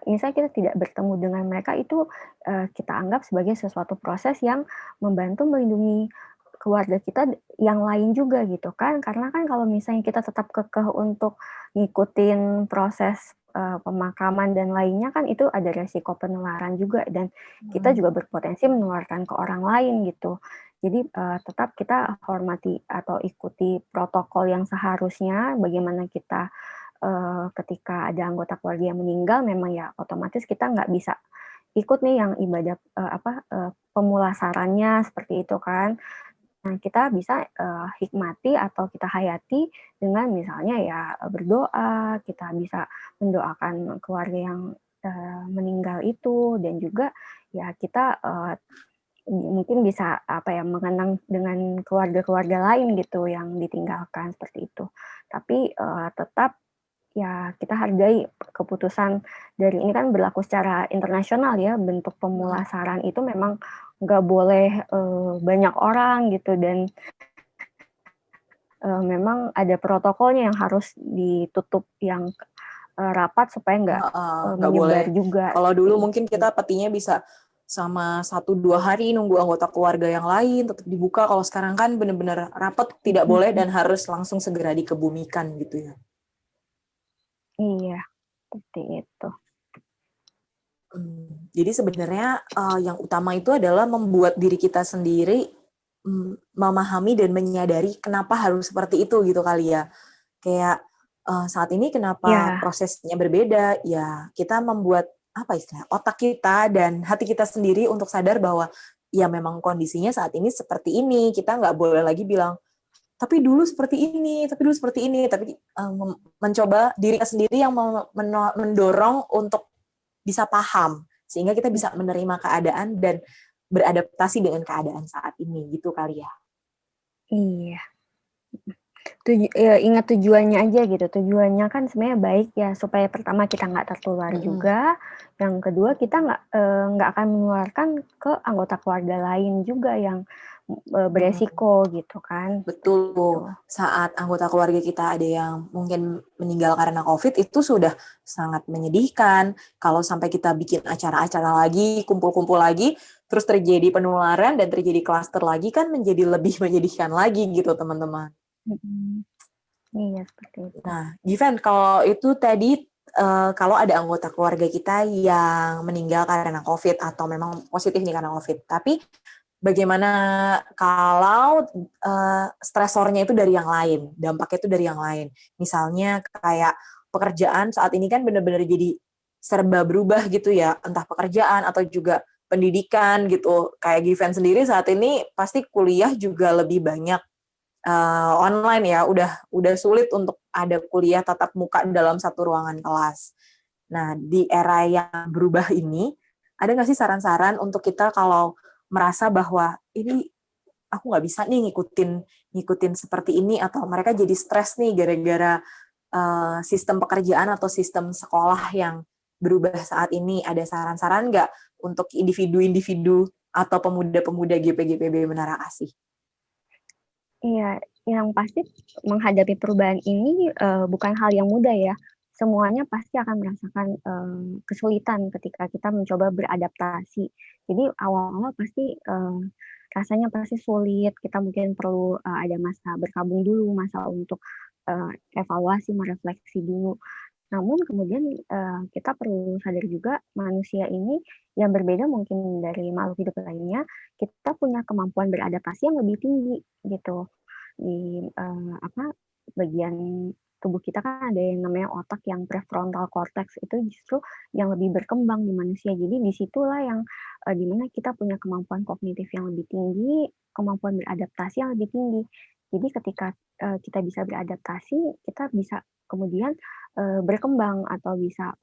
misalnya kita tidak bertemu dengan mereka itu, kita anggap sebagai sesuatu proses yang membantu melindungi keluarga kita yang lain juga gitu kan. Karena kan kalau misalnya kita tetap kekeh untuk ngikutin proses, pemakaman dan lainnya kan itu ada resiko penularan juga dan kita juga berpotensi menularkan ke orang lain gitu. Jadi, tetap kita hormati atau ikuti protokol yang seharusnya bagaimana kita, ketika ada anggota keluarga yang meninggal memang ya otomatis kita nggak bisa ikut nih yang ibadah, pemulasarannya seperti itu kan. Nah, kita bisa, hikmati atau kita hayati dengan misalnya ya, berdoa, kita bisa mendoakan keluarga yang, meninggal itu dan juga ya kita, mungkin bisa mengenang dengan keluarga-keluarga lain gitu yang ditinggalkan, seperti itu. Tapi, tetap ya kita hargai keputusan dari ini kan berlaku secara internasional ya, bentuk pemulasaran itu memang nggak boleh, banyak orang gitu dan, memang ada protokolnya yang harus ditutup yang, rapat supaya nggak, Heeh, nggak boleh. menyebar juga, Kalau seperti dulu mungkin itu. kita petinya bisa sama 1-2 hari nunggu anggota keluarga yang lain tetap dibuka. Kalau sekarang kan benar-benar rapat tidak boleh dan harus langsung segera dikebumikan gitu ya. Iya, seperti itu. Jadi sebenarnya yang utama itu adalah membuat diri kita sendiri memahami dan menyadari kenapa harus seperti itu gitu kali ya. Kayak saat ini kenapa Iya, prosesnya berbeda, ya kita membuat apa istilah otak kita dan hati kita sendiri untuk sadar bahwa ya memang kondisinya saat ini seperti ini. Kita nggak boleh lagi bilang tapi dulu seperti ini, tapi dulu seperti ini, tapi mencoba diri kita sendiri yang mendorong untuk bisa paham sehingga kita bisa menerima keadaan dan beradaptasi dengan keadaan saat ini gitu kali ya. iya. Ingat tujuannya aja gitu, tujuannya kan sebenarnya baik ya, supaya pertama kita nggak tertular Mm-mm. juga, yang kedua kita nggak akan menularkan ke anggota keluarga lain juga yang beresiko gitu kan. Betul. Gitu. Saat anggota keluarga kita ada yang mungkin meninggal karena COVID, itu sudah sangat menyedihkan. Kalau sampai kita bikin acara-acara lagi, kumpul-kumpul lagi, terus terjadi penularan dan terjadi klaster lagi, kan menjadi lebih menyedihkan lagi gitu, teman-teman. Iya, seperti itu. Nah, Given, kalau itu tadi kalau ada anggota keluarga kita yang meninggal karena COVID atau memang positif nih karena COVID, tapi bagaimana kalau stresornya itu dari yang lain, dampaknya itu dari yang lain. Misalnya kayak pekerjaan saat ini kan benar-benar jadi serba berubah gitu ya, entah pekerjaan atau juga pendidikan gitu. Kayak Given sendiri saat ini pasti kuliah juga lebih banyak online ya, udah sulit untuk ada kuliah tatap muka dalam satu ruangan kelas. Nah, di era yang berubah ini, ada nggak sih saran-saran untuk kita kalau merasa bahwa ini aku nggak bisa nih ngikutin seperti ini, atau mereka jadi stres nih gara-gara sistem pekerjaan atau sistem sekolah yang berubah saat ini. Ada saran-saran nggak untuk individu-individu atau pemuda-pemuda GPGPB Menara Kasih? Iya, yang pasti menghadapi perubahan ini bukan hal yang mudah ya. Semuanya pasti akan merasakan kesulitan ketika kita mencoba beradaptasi. Jadi awal-awal pasti rasanya pasti sulit. Kita mungkin perlu ada masa berkabung dulu, masa untuk evaluasi, merefleksi dulu. Namun kemudian kita perlu sadar juga manusia ini yang berbeda mungkin dari makhluk hidup lainnya, kita punya kemampuan beradaptasi yang lebih tinggi gitu. Di bagian tubuh kita kan ada yang namanya otak yang prefrontal cortex, itu justru yang lebih berkembang di manusia. Jadi disitulah yang dimana kita punya kemampuan kognitif yang lebih tinggi, kemampuan beradaptasi yang lebih tinggi. Jadi ketika kita bisa beradaptasi, kita bisa kemudian berkembang atau bisa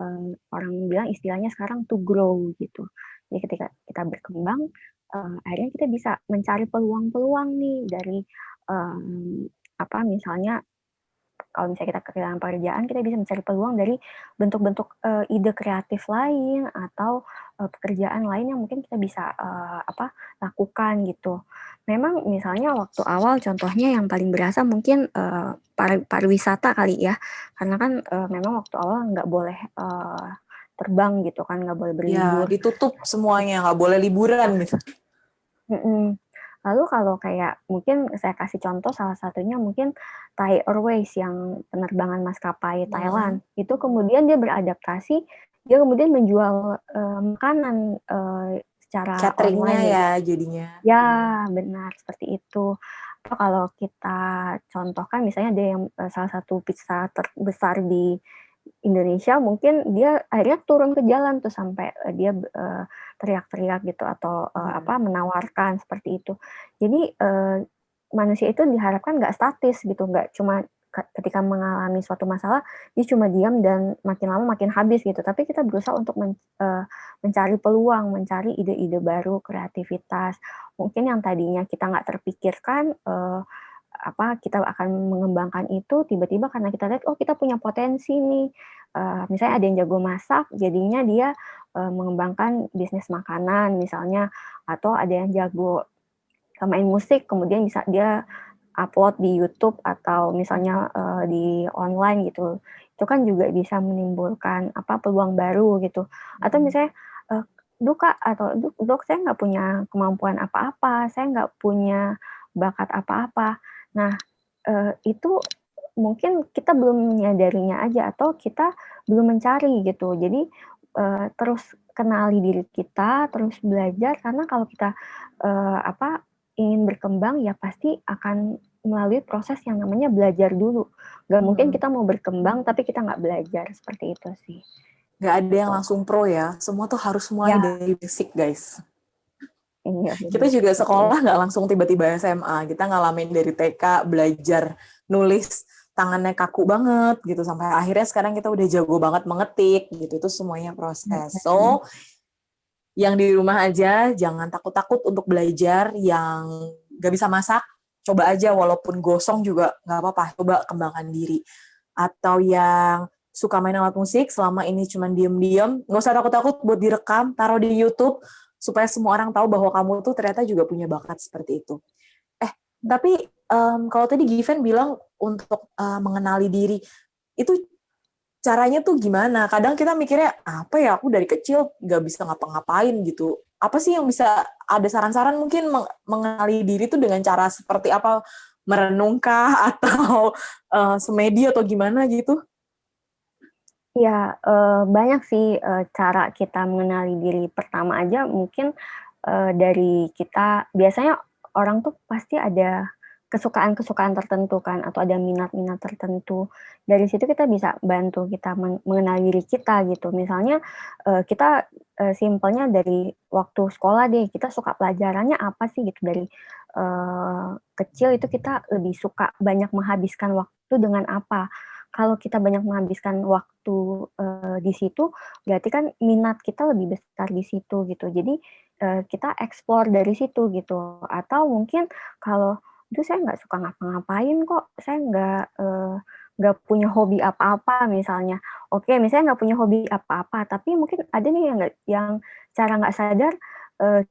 orang bilang istilahnya sekarang to grow gitu. Jadi ketika kita berkembang, akhirnya kita bisa mencari peluang-peluang nih dari misalnya kalau misalnya kita kehilangan pekerjaan, kita bisa mencari peluang dari bentuk-bentuk ide kreatif lain atau pekerjaan lain yang mungkin kita bisa lakukan gitu. Memang misalnya waktu awal contohnya yang paling berasa mungkin pariwisata kali ya, karena kan memang waktu awal nggak boleh terbang gitu kan, nggak boleh berlibur. Ya, ditutup semuanya, nggak boleh liburan gitu. Lalu kalau kayak mungkin saya kasih contoh salah satunya mungkin Thai Airways yang penerbangan maskapai Thailand. Itu kemudian dia beradaptasi, dia kemudian menjual makanan secara Cateringnya online. ya jadinya. Ya, benar seperti itu. Atau kalau kita contohkan misalnya ada yang salah satu pizza terbesar di Indonesia, mungkin dia akhirnya turun ke jalan tuh sampai dia teriak-teriak gitu atau menawarkan seperti itu. Jadi manusia itu diharapkan nggak statis gitu, nggak cuma ketika mengalami suatu masalah dia cuma diam dan makin lama makin habis gitu. Tapi kita berusaha untuk mencari peluang, mencari ide-ide baru, kreativitas. Mungkin yang tadinya kita nggak terpikirkan kita akan mengembangkan itu tiba-tiba karena kita lihat kita punya potensi nih, misalnya ada yang jago masak jadinya dia mengembangkan bisnis makanan misalnya, atau ada yang jago main musik kemudian bisa dia upload di YouTube atau misalnya di online gitu. Itu kan juga bisa menimbulkan peluang baru gitu. Atau misalnya dok saya nggak punya kemampuan apa-apa, saya nggak punya bakat apa-apa. Nah, itu mungkin kita belum menyadarinya aja atau kita belum mencari gitu. Jadi terus kenali diri kita, terus belajar karena kalau kita ingin berkembang ya pasti akan melalui proses yang namanya belajar dulu. Gak mungkin kita mau berkembang tapi kita nggak belajar, seperti itu sih. Nggak ada yang langsung pro ya, semua tuh harus mulai dari basic guys. Iya, Kita juga sekolah nggak langsung tiba-tiba SMA, kita ngalamin dari TK belajar nulis tangannya kaku banget gitu sampai akhirnya sekarang kita udah jago banget mengetik gitu, itu semuanya proses. So yang di rumah aja jangan takut-takut untuk belajar, yang nggak bisa masak coba aja walaupun gosong juga nggak apa-apa, coba kembangkan diri. Atau yang suka main alat musik selama ini cuman diem-diem, nggak usah takut-takut buat direkam, taruh di YouTube. supaya semua orang tahu bahwa kamu tuh ternyata juga punya bakat seperti itu. Tapi kalau tadi Given bilang untuk mengenali diri, itu caranya tuh gimana? Kadang kita mikirnya, apa ya, aku dari kecil nggak bisa ngapa-ngapain gitu. Apa sih yang bisa, ada saran-saran mungkin mengenali diri tuh dengan cara seperti apa? Merenungkah atau semedi atau gimana gitu? Ya, banyak sih, cara kita mengenali diri. Pertama aja mungkin, dari kita biasanya orang tuh pasti ada kesukaan-kesukaan tertentu kan, atau ada minat-minat tertentu. Dari situ kita bisa bantu kita mengenali diri kita gitu. Misalnya, kita, simpelnya dari waktu sekolah deh, kita suka pelajarannya apa sih gitu, dari, kecil itu kita lebih suka banyak menghabiskan waktu dengan apa. Kalau kita banyak menghabiskan waktu, di situ, berarti kan minat kita lebih besar di situ gitu. Jadi, kita explore dari situ gitu. Atau mungkin kalau, "Duh saya nggak suka ngapa-ngapain kok, saya nggak punya hobi apa-apa," misalnya. Oke, misalnya nggak punya hobi apa-apa, tapi mungkin ada nih yang secara nggak sadar,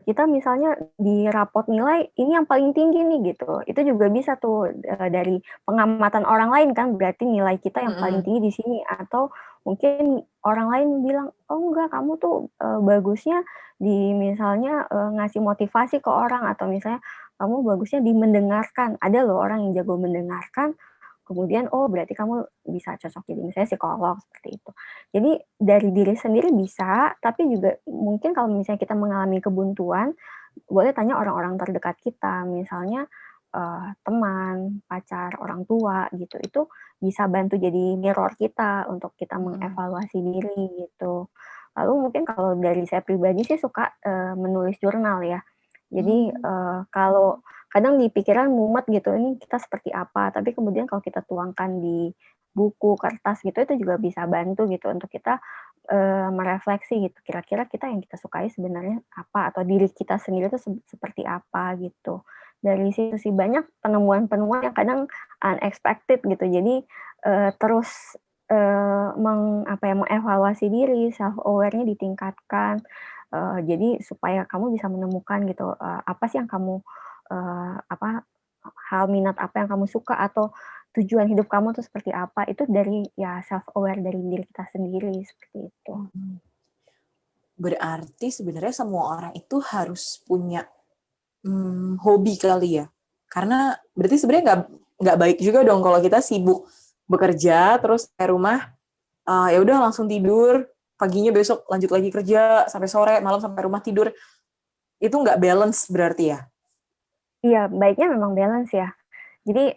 kita misalnya di rapot nilai, ini yang paling tinggi nih gitu. Itu juga bisa tuh, dari pengamatan orang lain kan, berarti nilai kita yang paling Mm-mm. tinggi di sini. Atau mungkin orang lain bilang, "Oh enggak, kamu tuh, bagusnya di misalnya, ngasih motivasi ke orang," atau misalnya, "Kamu bagusnya di mendengarkan." Ada loh orang yang jago mendengarkan, kemudian, oh berarti kamu bisa cocok jadi misalnya psikolog, seperti itu. Jadi dari diri sendiri bisa, tapi juga mungkin kalau misalnya kita mengalami kebuntuan, boleh tanya orang-orang terdekat kita, misalnya, teman, pacar, orang tua gitu, itu bisa bantu jadi mirror kita untuk kita Mm-mm. mengevaluasi diri gitu. Lalu mungkin kalau dari saya pribadi sih suka, menulis jurnal ya. Jadi, Hmm. kalau kadang di pikiran mumet gitu, ini kita seperti apa, tapi kemudian kalau kita tuangkan di buku, kertas gitu, itu juga bisa bantu gitu untuk kita, merefleksi gitu, kira-kira kita yang kita sukai sebenarnya apa, atau diri kita sendiri itu seperti apa gitu. Dari situ sih banyak penemuan-penemuan yang kadang unexpected gitu. Jadi, terus, mengevaluasi diri, self aware-nya ditingkatkan, jadi supaya kamu bisa menemukan gitu, apa sih yang kamu, hal minat apa yang kamu suka, atau tujuan hidup kamu tuh seperti apa, itu dari ya self aware dari diri kita sendiri, seperti itu. Berarti sebenarnya semua orang itu harus punya hobi kali ya? Karena berarti sebenarnya nggak baik juga dong kalau kita sibuk bekerja terus ke rumah, ya udah langsung tidur, paginya besok lanjut lagi kerja sampai sore, malam sampai rumah tidur. Itu nggak balance berarti ya? Iya, baiknya memang balance ya. Jadi,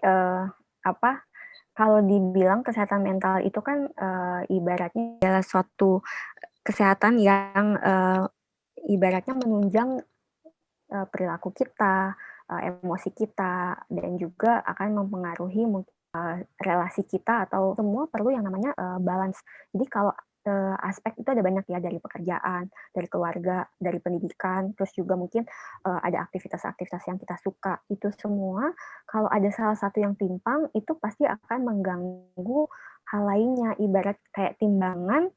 kalau dibilang kesehatan mental itu kan, ibaratnya adalah suatu kesehatan yang, ibaratnya menunjang, perilaku kita, emosi kita, dan juga akan mempengaruhi relasi kita, atau semua perlu yang namanya, balance. Jadi kalau, aspek itu ada banyak ya, dari pekerjaan, dari keluarga, dari pendidikan, terus juga mungkin, ada aktivitas-aktivitas yang kita suka. Itu semua kalau ada salah satu yang timpang, itu pasti akan mengganggu hal lainnya. Ibarat kayak timbangan,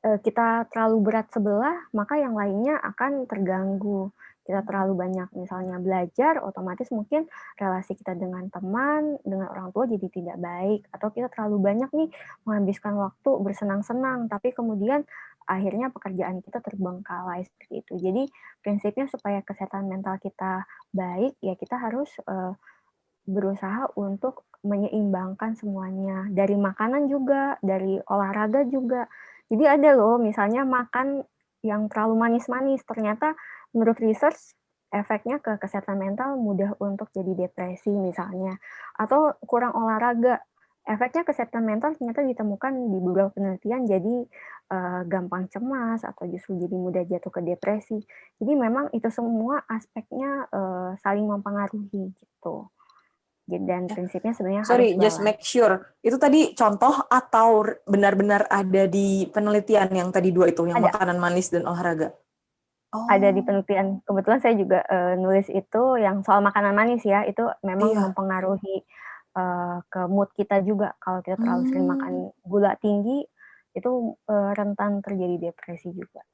kita terlalu berat sebelah, maka yang lainnya akan terganggu. Kita terlalu banyak misalnya belajar, otomatis mungkin relasi kita dengan teman, dengan orang tua jadi tidak baik. Atau kita terlalu banyak nih menghabiskan waktu bersenang-senang, tapi kemudian akhirnya pekerjaan kita terbengkalai, seperti itu. Jadi prinsipnya supaya kesehatan mental kita baik, ya kita harus, berusaha untuk menyeimbangkan semuanya. Dari makanan juga, dari olahraga juga. Jadi ada loh misalnya makan yang terlalu manis-manis, ternyata menurut research efeknya ke kesehatan mental mudah untuk jadi depresi misalnya. Atau kurang olahraga, efeknya kesehatan mental ternyata ditemukan di beberapa penelitian, jadi, gampang cemas atau justru jadi mudah jatuh ke depresi. Jadi memang itu semua aspeknya, saling mempengaruhi gitu. Dan Ya, prinsipnya sebenarnya harus sorry, just balance. make sure. Itu tadi contoh atau benar-benar ada di penelitian yang tadi dua itu, yang Ada makanan manis dan olahraga? ada di Oh, penelitian. Kebetulan saya juga, nulis itu yang soal makanan manis ya, itu memang iya. mempengaruhi, ke mood kita juga. Kalau kita terlalu sering Hmm. makan gula tinggi, itu rentan terjadi depresi juga.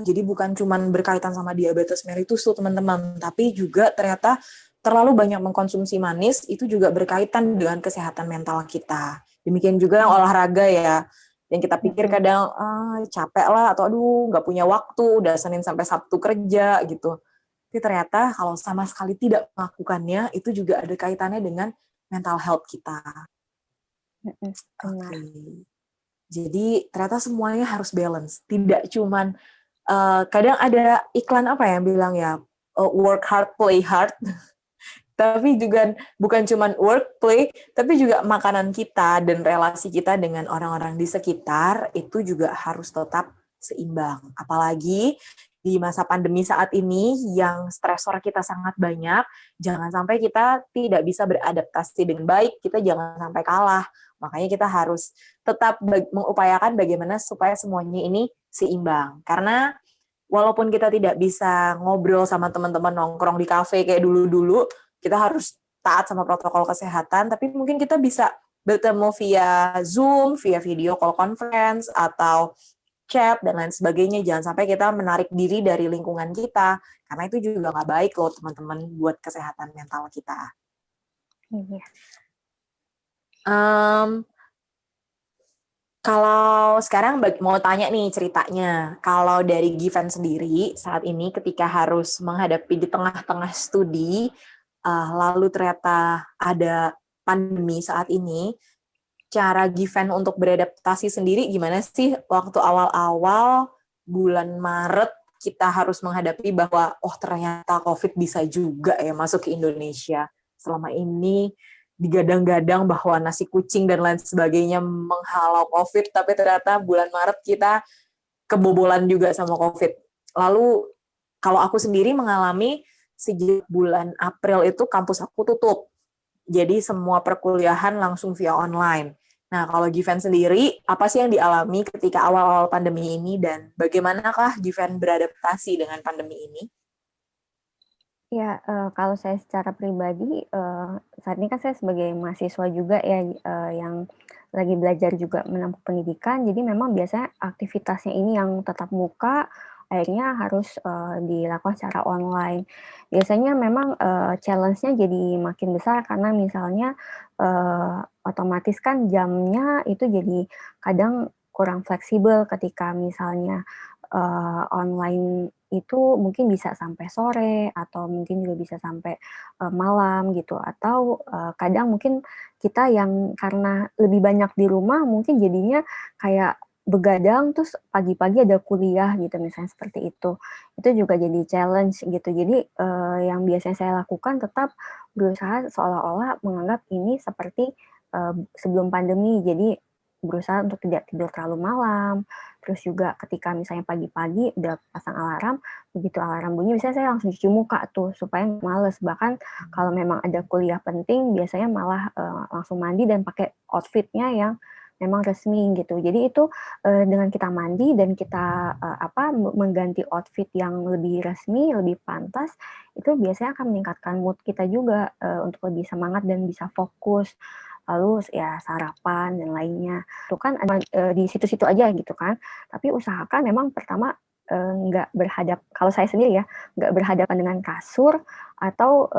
Jadi bukan cuman berkaitan sama diabetes mellitus tuh teman-teman, tapi juga ternyata terlalu banyak mengkonsumsi manis itu juga berkaitan dengan kesehatan mental kita. Demikian juga yang olahraga ya, yang kita pikir kadang capek lah atau aduh nggak punya waktu, udah Senin sampai Sabtu kerja gitu. Tapi ternyata kalau sama sekali tidak melakukannya, itu juga ada kaitannya dengan mental health kita. Oke. Jadi ternyata semuanya harus balance, tidak cuman kadang ada iklan apa yang bilang ya work hard, play hard. Tapi juga bukan cuma work, play, tapi juga makanan kita dan relasi kita dengan orang-orang di sekitar itu juga harus tetap seimbang. Apalagi di masa pandemi saat ini yang stresor kita sangat banyak, jangan sampai kita tidak bisa beradaptasi dengan baik, kita jangan sampai kalah. Makanya kita harus tetap mengupayakan bagaimana supaya semuanya ini seimbang. Karena walaupun kita tidak bisa ngobrol sama teman-teman nongkrong di kafe kayak dulu-dulu, kita harus taat sama protokol kesehatan, tapi mungkin kita bisa bertemu via Zoom, via video call conference, atau chat, dan lain sebagainya. Jangan sampai kita menarik diri dari lingkungan kita, karena itu juga nggak baik loh teman-teman buat kesehatan mental kita. Iya. Kalau sekarang mau tanya nih ceritanya, kalau dari Given sendiri saat ini ketika harus menghadapi di tengah-tengah studi, lalu ternyata ada pandemi saat ini, cara Given untuk beradaptasi sendiri gimana sih waktu awal-awal bulan Maret kita harus menghadapi bahwa ternyata COVID bisa juga ya masuk ke Indonesia. Selama ini digadang-gadang bahwa nasi kucing dan lain sebagainya menghalau COVID, tapi ternyata bulan Maret kita kebobolan juga sama COVID. Lalu kalau aku sendiri mengalami sejak bulan April itu kampus aku tutup. Jadi semua perkuliahan langsung via online. Nah, kalau Given sendiri, apa sih yang dialami ketika awal-awal pandemi ini dan bagaimanakah Given beradaptasi dengan pandemi ini? Ya, kalau saya secara pribadi, saat ini kan saya sebagai mahasiswa juga ya, yang lagi belajar juga menempuh pendidikan, jadi memang biasanya aktivitasnya ini yang tatap muka, akhirnya harus, dilakukan secara online. Biasanya memang, challenge-nya jadi makin besar karena misalnya, otomatis kan jamnya itu jadi kadang kurang fleksibel ketika misalnya, online itu mungkin bisa sampai sore atau mungkin juga bisa sampai, malam gitu atau, kadang mungkin kita yang karena lebih banyak di rumah mungkin jadinya kayak begadang terus pagi-pagi ada kuliah gitu misalnya seperti itu. Itu juga jadi challenge gitu. Jadi, yang biasanya saya lakukan tetap berusaha seolah-olah menganggap ini seperti, sebelum pandemi. Jadi berusaha untuk tidak tidur terlalu malam, terus juga ketika misalnya pagi-pagi udah pasang alarm, begitu alarm bunyi biasanya saya langsung cuci muka tuh supaya nggak males. Bahkan kalau memang ada kuliah penting biasanya malah, langsung mandi dan pakai outfit-nya yang memang resmi gitu. Jadi itu, dengan kita mandi dan kita, mengganti outfit yang lebih resmi, lebih pantas, itu biasanya akan meningkatkan mood kita juga, untuk lebih semangat dan bisa fokus. Lalu ya sarapan dan lainnya. Itu kan di situ-situ aja gitu kan. Tapi usahakan memang pertama, nggak kalau saya sendiri ya, nggak berhadapan dengan kasur atau,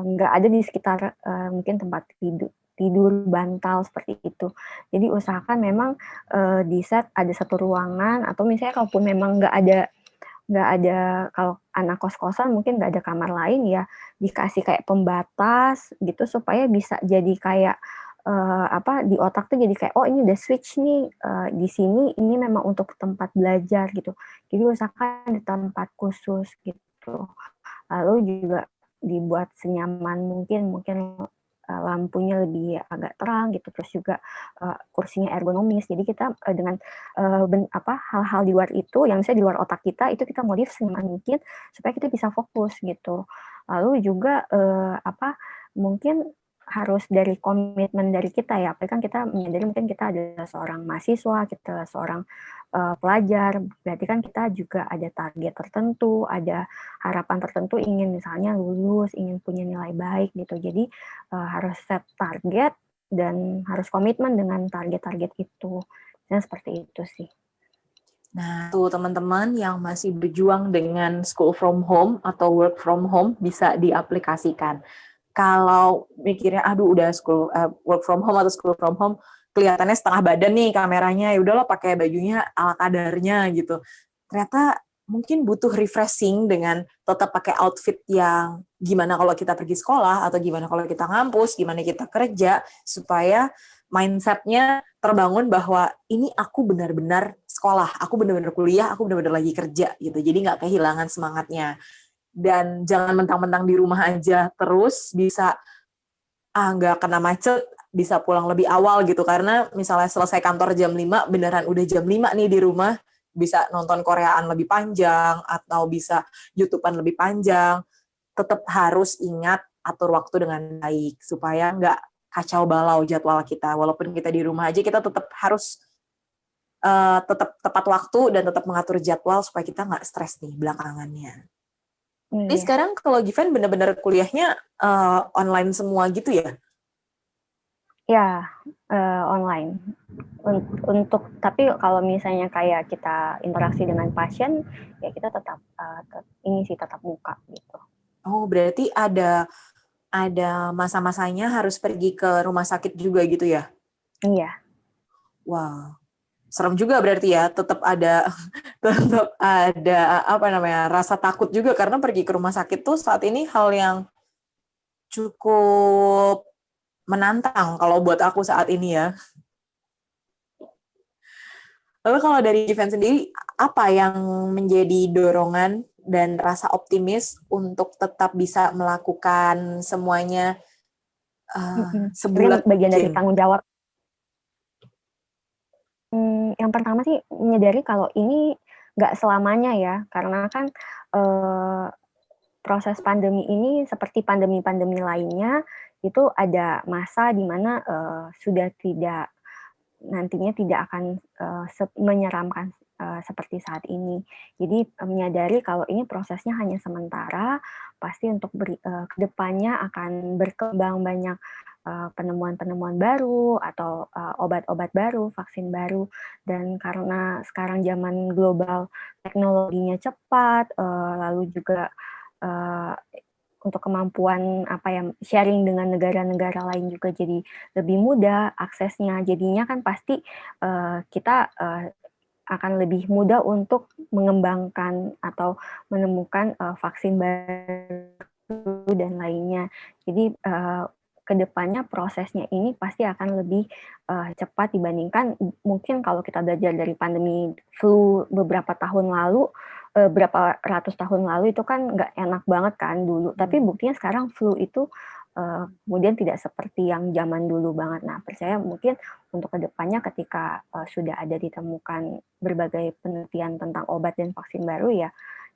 nggak ada di sekitar, mungkin tempat tidur, bantal, seperti itu. Jadi usahakan memang, di-set ada satu ruangan atau misalnya kalaupun memang nggak ada kalau anak kos-kosan mungkin nggak ada kamar lain ya, dikasih kayak pembatas gitu supaya bisa jadi kayak, di otak tuh jadi kayak, "Oh ini udah switch nih, di sini ini memang untuk tempat belajar," gitu. Jadi usahakan di tempat khusus gitu. Lalu juga dibuat senyaman mungkin, lampunya lebih agak terang gitu, terus juga, kursinya ergonomis. Jadi kita, dengan, hal-hal di luar itu yang misalnya di luar otak kita, itu kita modif senyaman mungkin supaya kita bisa fokus gitu. Lalu juga, mungkin harus dari komitmen dari kita ya, apalagi kan kita menyadari mungkin kita adalah seorang mahasiswa, kita seorang, pelajar, berarti kan kita juga ada target tertentu, ada harapan tertentu ingin misalnya lulus, ingin punya nilai baik gitu. Jadi, harus set target dan harus komitmen dengan target-target itu. Nah, seperti itu sih. Nah, tuh teman-teman yang masih berjuang dengan school from home atau work from home bisa diaplikasikan. Kalau mikirnya, aduh udah work from home atau school from home, kelihatannya setengah badan nih kameranya, ya udahlah pakai bajunya ala kadarnya gitu. Ternyata mungkin butuh refreshing dengan tetap pakai outfit yang gimana kalau kita pergi sekolah atau gimana kalau kita ngampus, gimana kita kerja, supaya mindset-nya terbangun bahwa ini aku benar-benar sekolah, aku benar-benar kuliah, aku benar-benar lagi kerja gitu. Jadi nggak kehilangan semangatnya. Dan jangan mentang-mentang di rumah aja terus bisa nggak kena macet, bisa pulang lebih awal gitu. Karena misalnya selesai kantor jam 5, beneran udah jam 5 nih di rumah, bisa nonton Koreaan lebih panjang atau bisa YouTube-an lebih panjang. Tetap harus ingat atur waktu dengan baik supaya nggak kacau balau jadwal kita. Walaupun kita di rumah aja, kita tetap harus tetap tepat waktu dan tetap mengatur jadwal supaya kita nggak stres nih belakangannya. Jadi Iya. sekarang kalau Given benar-benar kuliahnya online semua gitu ya? Ya, online. Untuk tapi kalau misalnya kayak kita interaksi dengan pasien, ya kita tetap ini sih tetap muka gitu. Oh, berarti ada masa-masanya harus pergi ke rumah sakit juga gitu ya? Iya. Wah, serem juga berarti ya. Tetap ada apa namanya rasa takut juga karena pergi ke rumah sakit tuh saat ini hal yang cukup menantang kalau buat aku saat ini ya. Lalu kalau dari event sendiri, apa yang menjadi dorongan dan rasa optimis untuk tetap bisa melakukan semuanya Mungkin sebulat bagian dari mungkin? tanggung jawab. Yang pertama sih menyadari kalau ini nggak selamanya ya, karena kan proses pandemi ini seperti pandemi-pandemi lainnya, itu ada masa di mana sudah tidak nantinya tidak akan menyeramkan seperti saat ini. Jadi menyadari kalau ini prosesnya hanya sementara, pasti untuk kedepannya akan berkembang banyak penemuan-penemuan baru atau obat-obat baru, vaksin baru, dan karena sekarang zaman global teknologinya cepat, lalu juga untuk kemampuan sharing dengan negara-negara lain juga jadi lebih mudah aksesnya. Jadinya kan pasti kita akan lebih mudah untuk mengembangkan atau menemukan vaksin baru dan lainnya. Jadi kedepannya prosesnya ini pasti akan lebih cepat dibandingkan mungkin kalau kita belajar dari pandemi flu beberapa tahun lalu, berapa ratus tahun lalu itu kan nggak enak banget kan dulu. Tapi buktinya sekarang flu itu kemudian tidak seperti yang zaman dulu banget. Nah, percaya mungkin untuk kedepannya ketika sudah ada ditemukan berbagai penelitian tentang obat dan vaksin baru ya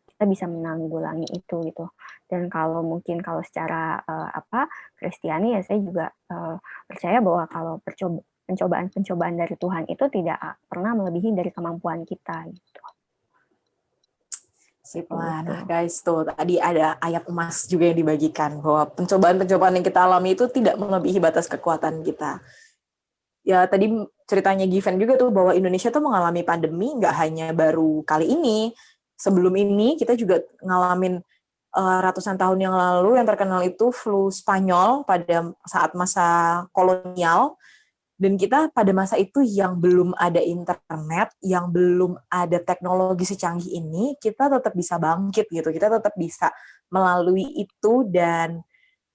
kita bisa menanggulangi itu gitu. Dan kalau mungkin kalau secara Kristiani ya saya juga percaya bahwa kalau pencobaan-pencobaan dari Tuhan itu tidak pernah melebihi dari kemampuan kita gitu. Sip lah. Nah guys, tuh tadi ada ayat emas juga yang dibagikan bahwa pencobaan-pencobaan yang kita alami itu tidak melebihi batas kekuatan kita. Ya tadi ceritanya Given juga tuh bahwa Indonesia tuh mengalami pandemi nggak hanya baru kali ini. Sebelum ini kita juga ngalamin ratusan tahun yang lalu yang terkenal itu flu Spanyol pada saat masa kolonial. Dan kita pada masa itu yang belum ada internet, yang belum ada teknologi secanggih ini, kita tetap bisa bangkit gitu. Kita tetap bisa melalui itu dan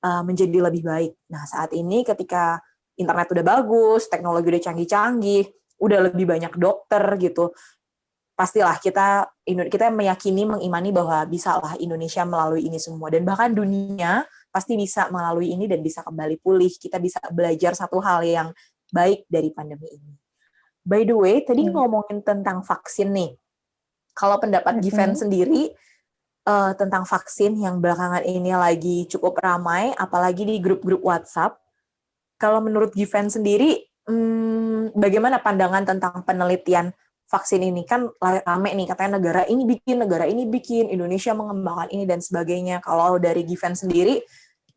menjadi lebih baik. Nah, saat ini ketika internet udah bagus, teknologi udah canggih-canggih, udah lebih banyak dokter gitu, pastilah kita meyakini, mengimani bahwa bisalah Indonesia melalui ini semua. Dan bahkan dunia pasti bisa melalui ini dan bisa kembali pulih. Kita bisa belajar satu hal yang baik dari pandemi ini. By the way, tadi ngomongin tentang vaksin nih. Kalau pendapat Given sendiri tentang vaksin yang belakangan ini lagi cukup ramai, apalagi di grup-grup WhatsApp. Kalau menurut Given sendiri, bagaimana pandangan tentang penelitian vaksin ini? Kan rame nih, katanya negara ini bikin, Indonesia mengembangkan ini dan sebagainya. Kalau dari Given sendiri,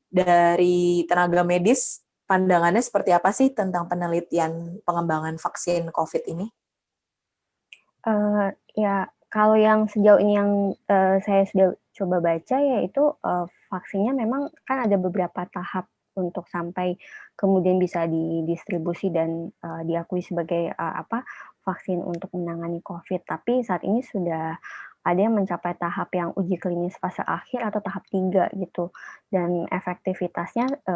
dari tenaga medis, pandangannya seperti apa sih tentang penelitian pengembangan vaksin COVID ini? Ya, kalau yang sejauh ini yang saya sudah coba baca yaitu vaksinnya memang kan ada beberapa tahap untuk sampai kemudian bisa didistribusi dan diakui sebagai vaksin untuk menangani COVID. Tapi saat ini sudah ada yang mencapai tahap yang uji klinis fase akhir atau tahap 3 gitu. Dan efektivitasnya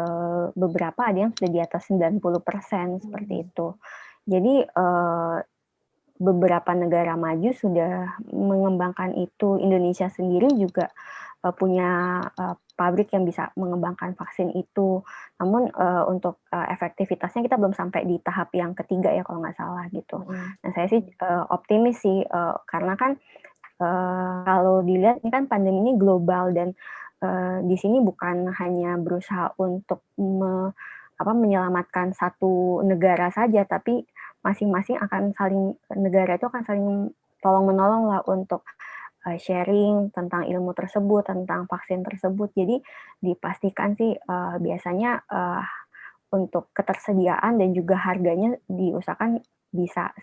beberapa ada yang sudah di atas 90% seperti itu. Jadi beberapa negara maju sudah mengembangkan itu. Indonesia sendiri juga punya pabrik yang bisa mengembangkan vaksin itu. Namun untuk efektivitasnya kita belum sampai di tahap yang ketiga ya kalau nggak salah gitu. Nah saya sih optimis sih karena kan kalau dilihat ini kan pandemi ini global dan di sini bukan hanya berusaha untuk menyelamatkan satu negara saja, tapi masing-masing negara itu akan saling tolong-menolong lah untuk sharing tentang ilmu tersebut, tentang vaksin tersebut. Jadi dipastikan sih biasanya untuk ketersediaan dan juga harganya diusahakan bisa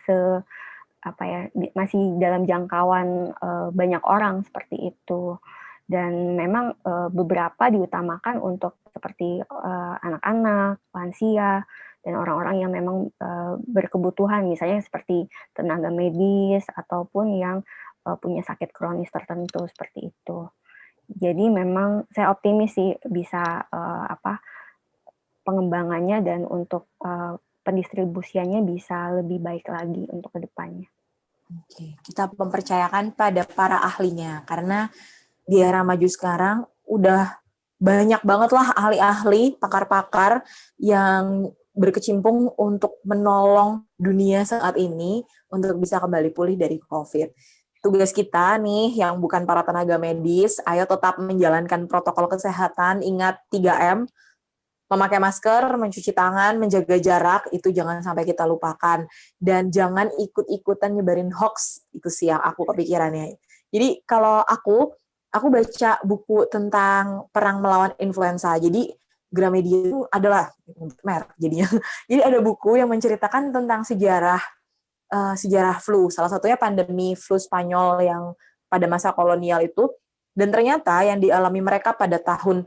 masih dalam jangkauan banyak orang seperti itu. Dan memang beberapa diutamakan untuk seperti anak-anak, lansia, dan orang-orang yang memang berkebutuhan, misalnya seperti tenaga medis ataupun yang punya sakit kronis tertentu seperti itu. Jadi memang saya optimis sih bisa pengembangannya dan untuk pendistribusiannya bisa lebih baik lagi untuk kedepannya. Oke, kita mempercayakan pada para ahlinya karena di era maju sekarang udah banyak banget lah ahli-ahli, pakar-pakar yang berkecimpung untuk menolong dunia saat ini untuk bisa kembali pulih dari COVID. Tugas kita nih yang bukan para tenaga medis, ayo tetap menjalankan protokol kesehatan, ingat 3M, memakai masker, mencuci tangan, menjaga jarak, itu jangan sampai kita lupakan. Dan jangan ikut-ikutan nyebarin hoax, itu sih yang aku kepikirannya. Jadi kalau aku baca buku tentang perang melawan influenza. Jadi Gramedia itu adalah merek jadinya. Jadi ada buku yang menceritakan tentang sejarah flu. Salah satunya pandemi flu Spanyol yang pada masa kolonial itu. Dan ternyata yang dialami mereka pada tahun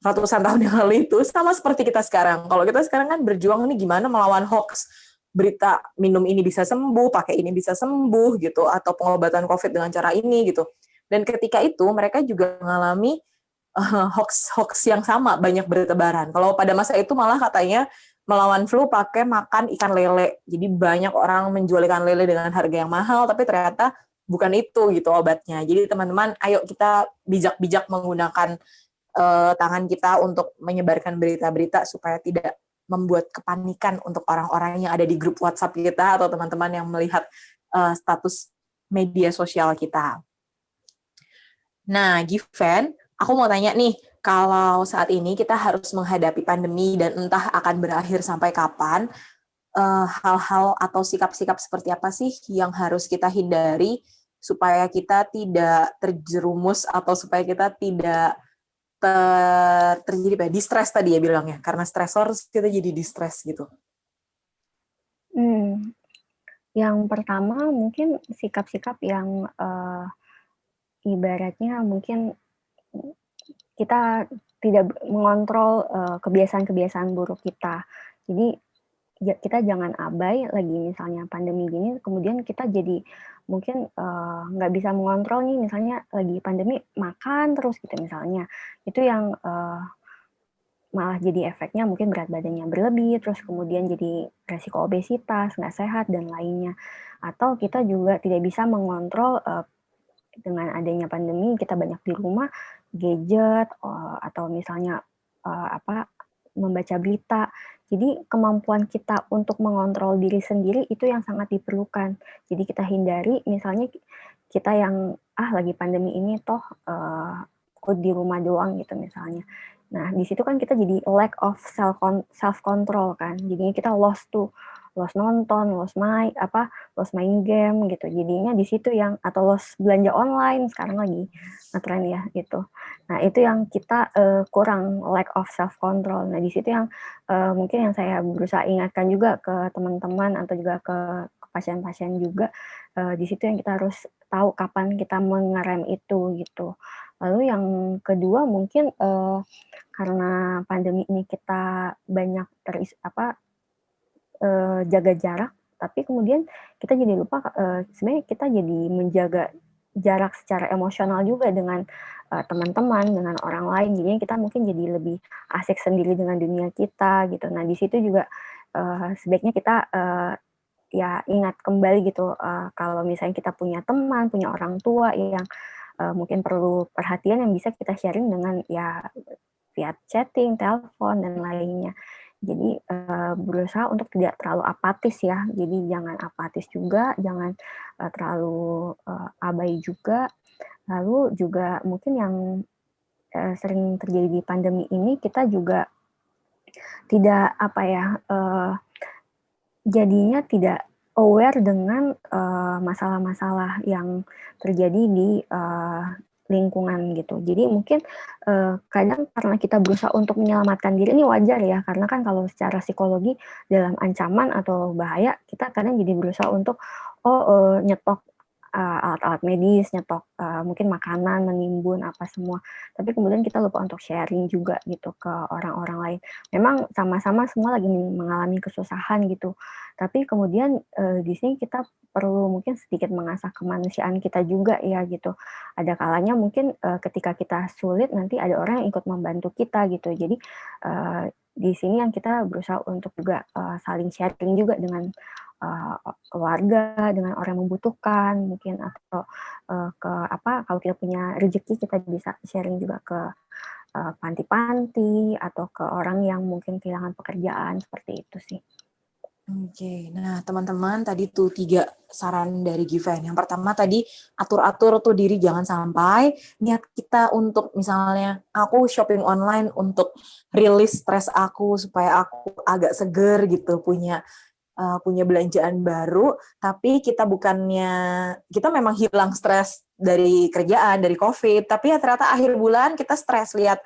ratusan tahun yang lalu itu sama seperti kita sekarang. Kalau kita sekarang kan berjuang nih gimana melawan hoax. Berita minum ini bisa sembuh, pakai ini bisa sembuh gitu, atau pengobatan COVID dengan cara ini gitu. Dan ketika itu mereka juga mengalami hoax yang sama, banyak bertebaran. Kalau pada masa itu malah katanya melawan flu pakai makan ikan lele. Jadi banyak orang menjual ikan lele dengan harga yang mahal, tapi ternyata bukan itu gitu obatnya. Jadi teman-teman, ayo kita bijak-bijak menggunakan tangan kita untuk menyebarkan berita-berita supaya tidak membuat kepanikan untuk orang-orang yang ada di grup WhatsApp kita atau teman-teman yang melihat status media sosial kita. Nah, Given, aku mau tanya nih, kalau saat ini kita harus menghadapi pandemi dan entah akan berakhir sampai kapan, hal-hal atau sikap-sikap seperti apa sih yang harus kita hindari supaya kita tidak terjerumus atau supaya kita tidak terjadi di-stress tadi ya bilangnya, karena stresor kita jadi di-stress gitu. Yang pertama mungkin sikap-sikap yang ibaratnya mungkin kita tidak mengontrol kebiasaan-kebiasaan buruk kita. Jadi kita jangan abai lagi misalnya pandemi gini, kemudian kita jadi mungkin nggak bisa mengontrol nih, misalnya lagi pandemi makan terus gitu misalnya. Itu yang malah jadi efeknya mungkin berat badannya berlebih, terus kemudian jadi resiko obesitas, nggak sehat, dan lainnya. Atau kita juga tidak bisa mengontrol dengan adanya pandemi, kita banyak di rumah, gadget, atau misalnya membaca berita. Jadi kemampuan kita untuk mengontrol diri sendiri itu yang sangat diperlukan. Jadi kita hindari misalnya kita yang lagi pandemi ini toh aku di rumah doang gitu misalnya. Nah, di situ kan kita jadi lack of self control kan. Jadinya kita lost nonton, lost main game gitu. Jadinya di situ yang atau lost belanja online sekarang lagi ngetren ya gitu. Nah, itu yang kita kurang lack of self control. Nah, di situ yang mungkin yang saya berusaha ingatkan juga ke teman-teman atau juga ke pasien-pasien juga. Di situ yang kita harus tahu kapan kita mengerem itu gitu. Lalu yang kedua mungkin karena pandemi ini kita banyak jaga jarak, tapi kemudian kita jadi lupa sebenarnya kita jadi menjaga jarak secara emosional juga dengan teman-teman, dengan orang lain. Jadinya kita mungkin jadi lebih asik sendiri dengan dunia kita gitu. Nah di situ juga sebaiknya kita ya ingat kembali gitu kalau misalnya kita punya teman, punya orang tua yang mungkin perlu perhatian yang bisa kita sharing dengan ya via chatting, telepon dan lainnya. Jadi berusaha untuk tidak terlalu apatis ya. Jadi jangan apatis juga, jangan terlalu abai juga. Lalu juga mungkin yang sering terjadi di pandemi ini kita juga tidak jadinya tidak aware dengan masalah-masalah yang terjadi di lingkungan gitu. Jadi mungkin kadang karena kita berusaha untuk menyelamatkan diri ini wajar ya, karena kan kalau secara psikologi dalam ancaman atau bahaya kita kadang jadi berusaha untuk nyetok alat-alat medis, nyetok mungkin makanan, menimbun apa semua. Tapi kemudian kita lupa untuk sharing juga gitu ke orang-orang lain. Memang sama-sama semua lagi mengalami kesusahan gitu. Tapi kemudian di sini kita perlu mungkin sedikit mengasah kemanusiaan kita juga ya gitu. Ada kalanya mungkin ketika kita sulit nanti ada orang yang ikut membantu kita gitu. Jadi di sini yang kita berusaha untuk juga saling sharing juga dengan keluarga, dengan orang yang membutuhkan mungkin, atau kalau kita punya rezeki kita bisa sharing juga ke panti-panti atau ke orang yang mungkin kehilangan pekerjaan, seperti itu sih. Oke, nah teman-teman tadi tuh 3 saran dari Given. Yang pertama tadi atur-atur tuh diri jangan sampai niat kita untuk misalnya aku shopping online untuk rilis stres aku supaya aku agak seger gitu punya belanjaan baru, tapi kita memang hilang stres dari kerjaan, dari COVID, tapi ya ternyata akhir bulan kita stres lihat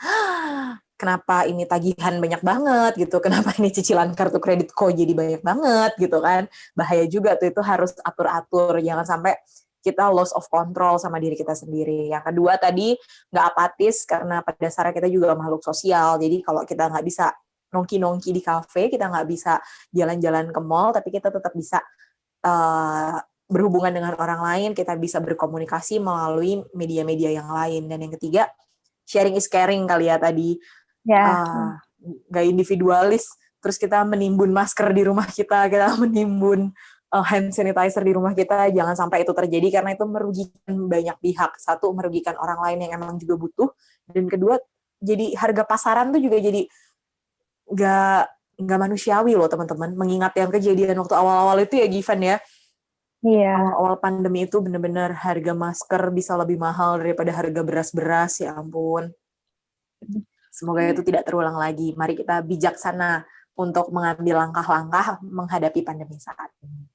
kenapa ini tagihan banyak banget gitu, kenapa ini cicilan kartu kredit kok jadi banyak banget gitu kan. Bahaya juga tuh, itu harus atur-atur, jangan sampai kita loss of control sama diri kita sendiri. Yang kedua tadi, nggak apatis karena pada dasarnya kita juga makhluk sosial, jadi kalau kita nggak bisa nongki-nongki di kafe, kita nggak bisa jalan-jalan ke mall, tapi kita tetap bisa berhubungan dengan orang lain, kita bisa berkomunikasi melalui media-media yang lain. Dan yang ketiga, sharing is caring kali ya tadi. Nggak individualis, terus kita menimbun masker di rumah kita menimbun hand sanitizer di rumah kita, jangan sampai itu terjadi karena itu merugikan banyak pihak. Satu, merugikan orang lain yang emang juga butuh, dan kedua, jadi harga pasaran tuh juga jadi nggak manusiawi loh teman-teman. Mengingat yang kejadian waktu awal-awal itu ya Given ya, awal-awal pandemi itu benar-benar harga masker bisa lebih mahal daripada harga beras-beras, ya ampun. Semoga itu tidak terulang lagi. Mari kita bijaksana untuk mengambil langkah-langkah menghadapi pandemi saat ini.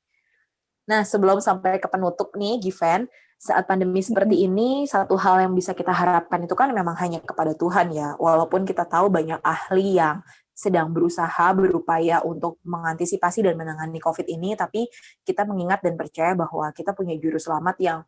Nah, sebelum sampai ke penutup nih, Given, saat pandemi seperti ini, satu hal yang bisa kita harapkan itu kan memang hanya kepada Tuhan ya. Walaupun kita tahu banyak ahli yang sedang berusaha, berupaya untuk mengantisipasi dan menangani COVID ini, tapi kita mengingat dan percaya bahwa kita punya juru selamat yang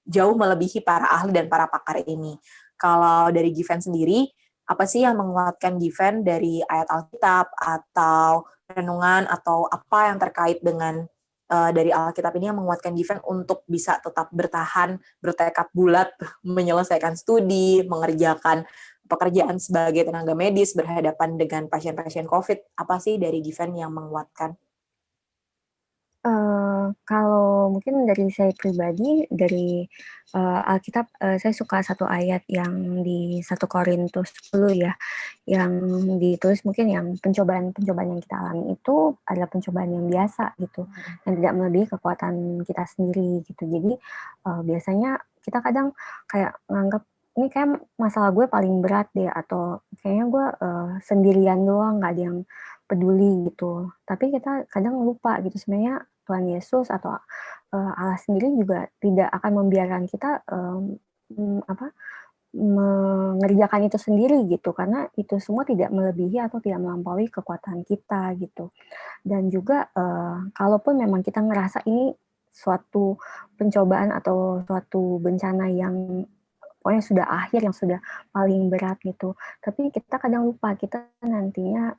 jauh melebihi para ahli dan para pakar ini. Kalau dari Given sendiri, apa sih yang menguatkan Given dari ayat Alkitab atau renungan atau apa yang terkait dengan dari Alkitab ini yang menguatkan Given untuk bisa tetap bertahan, bertekad bulat, menyelesaikan studi, mengerjakan pekerjaan sebagai tenaga medis, berhadapan dengan pasien-pasien COVID? Apa sih dari Given yang menguatkan? Kalau mungkin dari saya pribadi, dari Alkitab, saya suka satu ayat yang di 1 Korintus 10 ya, yang ditulis mungkin yang pencobaan-pencobaan yang kita alami itu adalah pencobaan yang biasa gitu, yang tidak melebihi kekuatan kita sendiri gitu. Jadi biasanya kita kadang kayak nganggap ini kayak masalah gue paling berat deh, atau kayaknya gue sendirian doang, nggak ada yang peduli gitu. Tapi kita kadang lupa gitu, sebenarnya Tuhan Yesus atau Allah sendiri juga tidak akan membiarkan kita mengerjakan itu sendiri gitu, karena itu semua tidak melebihi atau tidak melampaui kekuatan kita gitu. Dan juga kalaupun memang kita ngerasa ini suatu pencobaan atau suatu bencana yang pokoknya sudah akhir, yang sudah paling berat gitu, tapi kita kadang lupa kita nantinya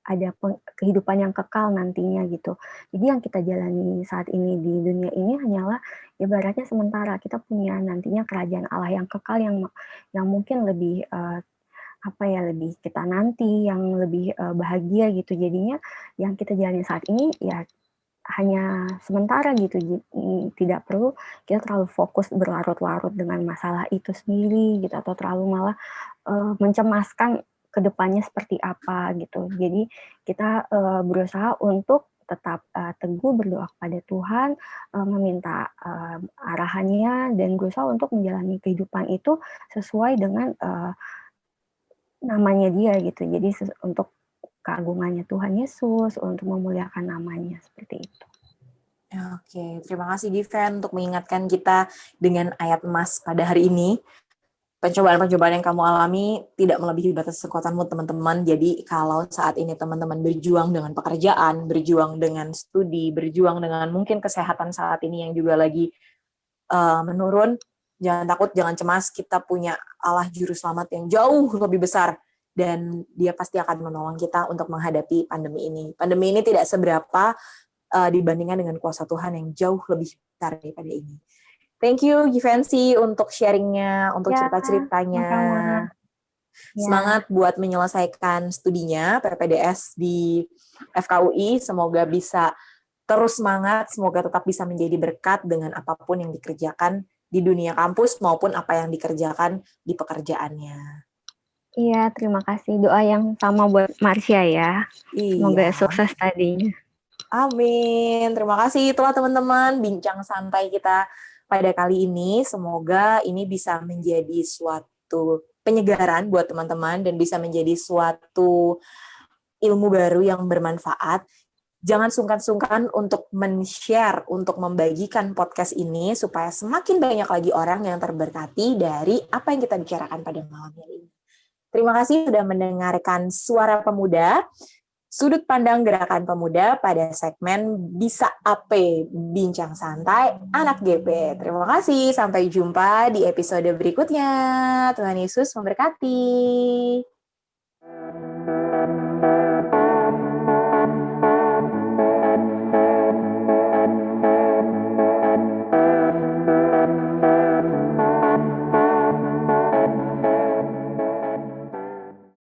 ada kehidupan yang kekal nantinya gitu. Jadi yang kita jalani saat ini di dunia ini hanyalah ibaratnya sementara. Kita punya nantinya kerajaan Allah yang kekal, yang mungkin lebih lebih kita nanti, yang lebih bahagia gitu. Jadinya yang kita jalani saat ini ya hanya sementara gitu. Tidak perlu kita terlalu fokus berlarut-larut dengan masalah itu sendiri gitu, atau terlalu malah mencemaskan ke depannya seperti apa gitu. Jadi kita berusaha untuk tetap teguh berdoa kepada Tuhan, meminta arahannya, dan berusaha untuk menjalani kehidupan itu sesuai dengan namanya dia gitu. Jadi untuk keagungannya Tuhan Yesus, untuk memuliakan namanya, seperti itu. Oke, terima kasih Given untuk mengingatkan kita dengan ayat emas pada hari ini. Pencobaan-pencobaan yang kamu alami tidak melebihi batas kekuatanmu, teman-teman. Jadi kalau saat ini teman-teman berjuang dengan pekerjaan, berjuang dengan studi, berjuang dengan mungkin kesehatan saat ini yang juga lagi menurun, jangan takut, jangan cemas. Kita punya Allah Juru Selamat yang jauh lebih besar, dan Dia pasti akan menolong kita untuk menghadapi pandemi ini. Pandemi ini tidak seberapa dibandingkan dengan kuasa Tuhan yang jauh lebih besar daripada ini. Thank you Givenchy untuk sharingnya, untuk cerita-ceritanya. Semangat buat menyelesaikan studinya PPDS di FKUI. Semoga bisa terus semangat, semoga tetap bisa menjadi berkat dengan apapun yang dikerjakan di dunia kampus maupun apa yang dikerjakan di pekerjaannya. Iya, terima kasih. Doa yang sama buat Marsha ya. Semoga sukses tadinya. Amin. Terima kasih. Itulah teman-teman bincang santai kita pada kali ini. Semoga ini bisa menjadi suatu penyegaran buat teman-teman dan bisa menjadi suatu ilmu baru yang bermanfaat. Jangan sungkan-sungkan untuk men-share, untuk membagikan podcast ini supaya semakin banyak lagi orang yang terberkati dari apa yang kita bicarakan pada malam hari ini. Terima kasih sudah mendengarkan Suara Pemuda, sudut pandang gerakan pemuda pada segmen Bisa AP Bincang Santai Anak GP. Terima kasih, sampai jumpa di episode berikutnya. Tuhan Yesus memberkati.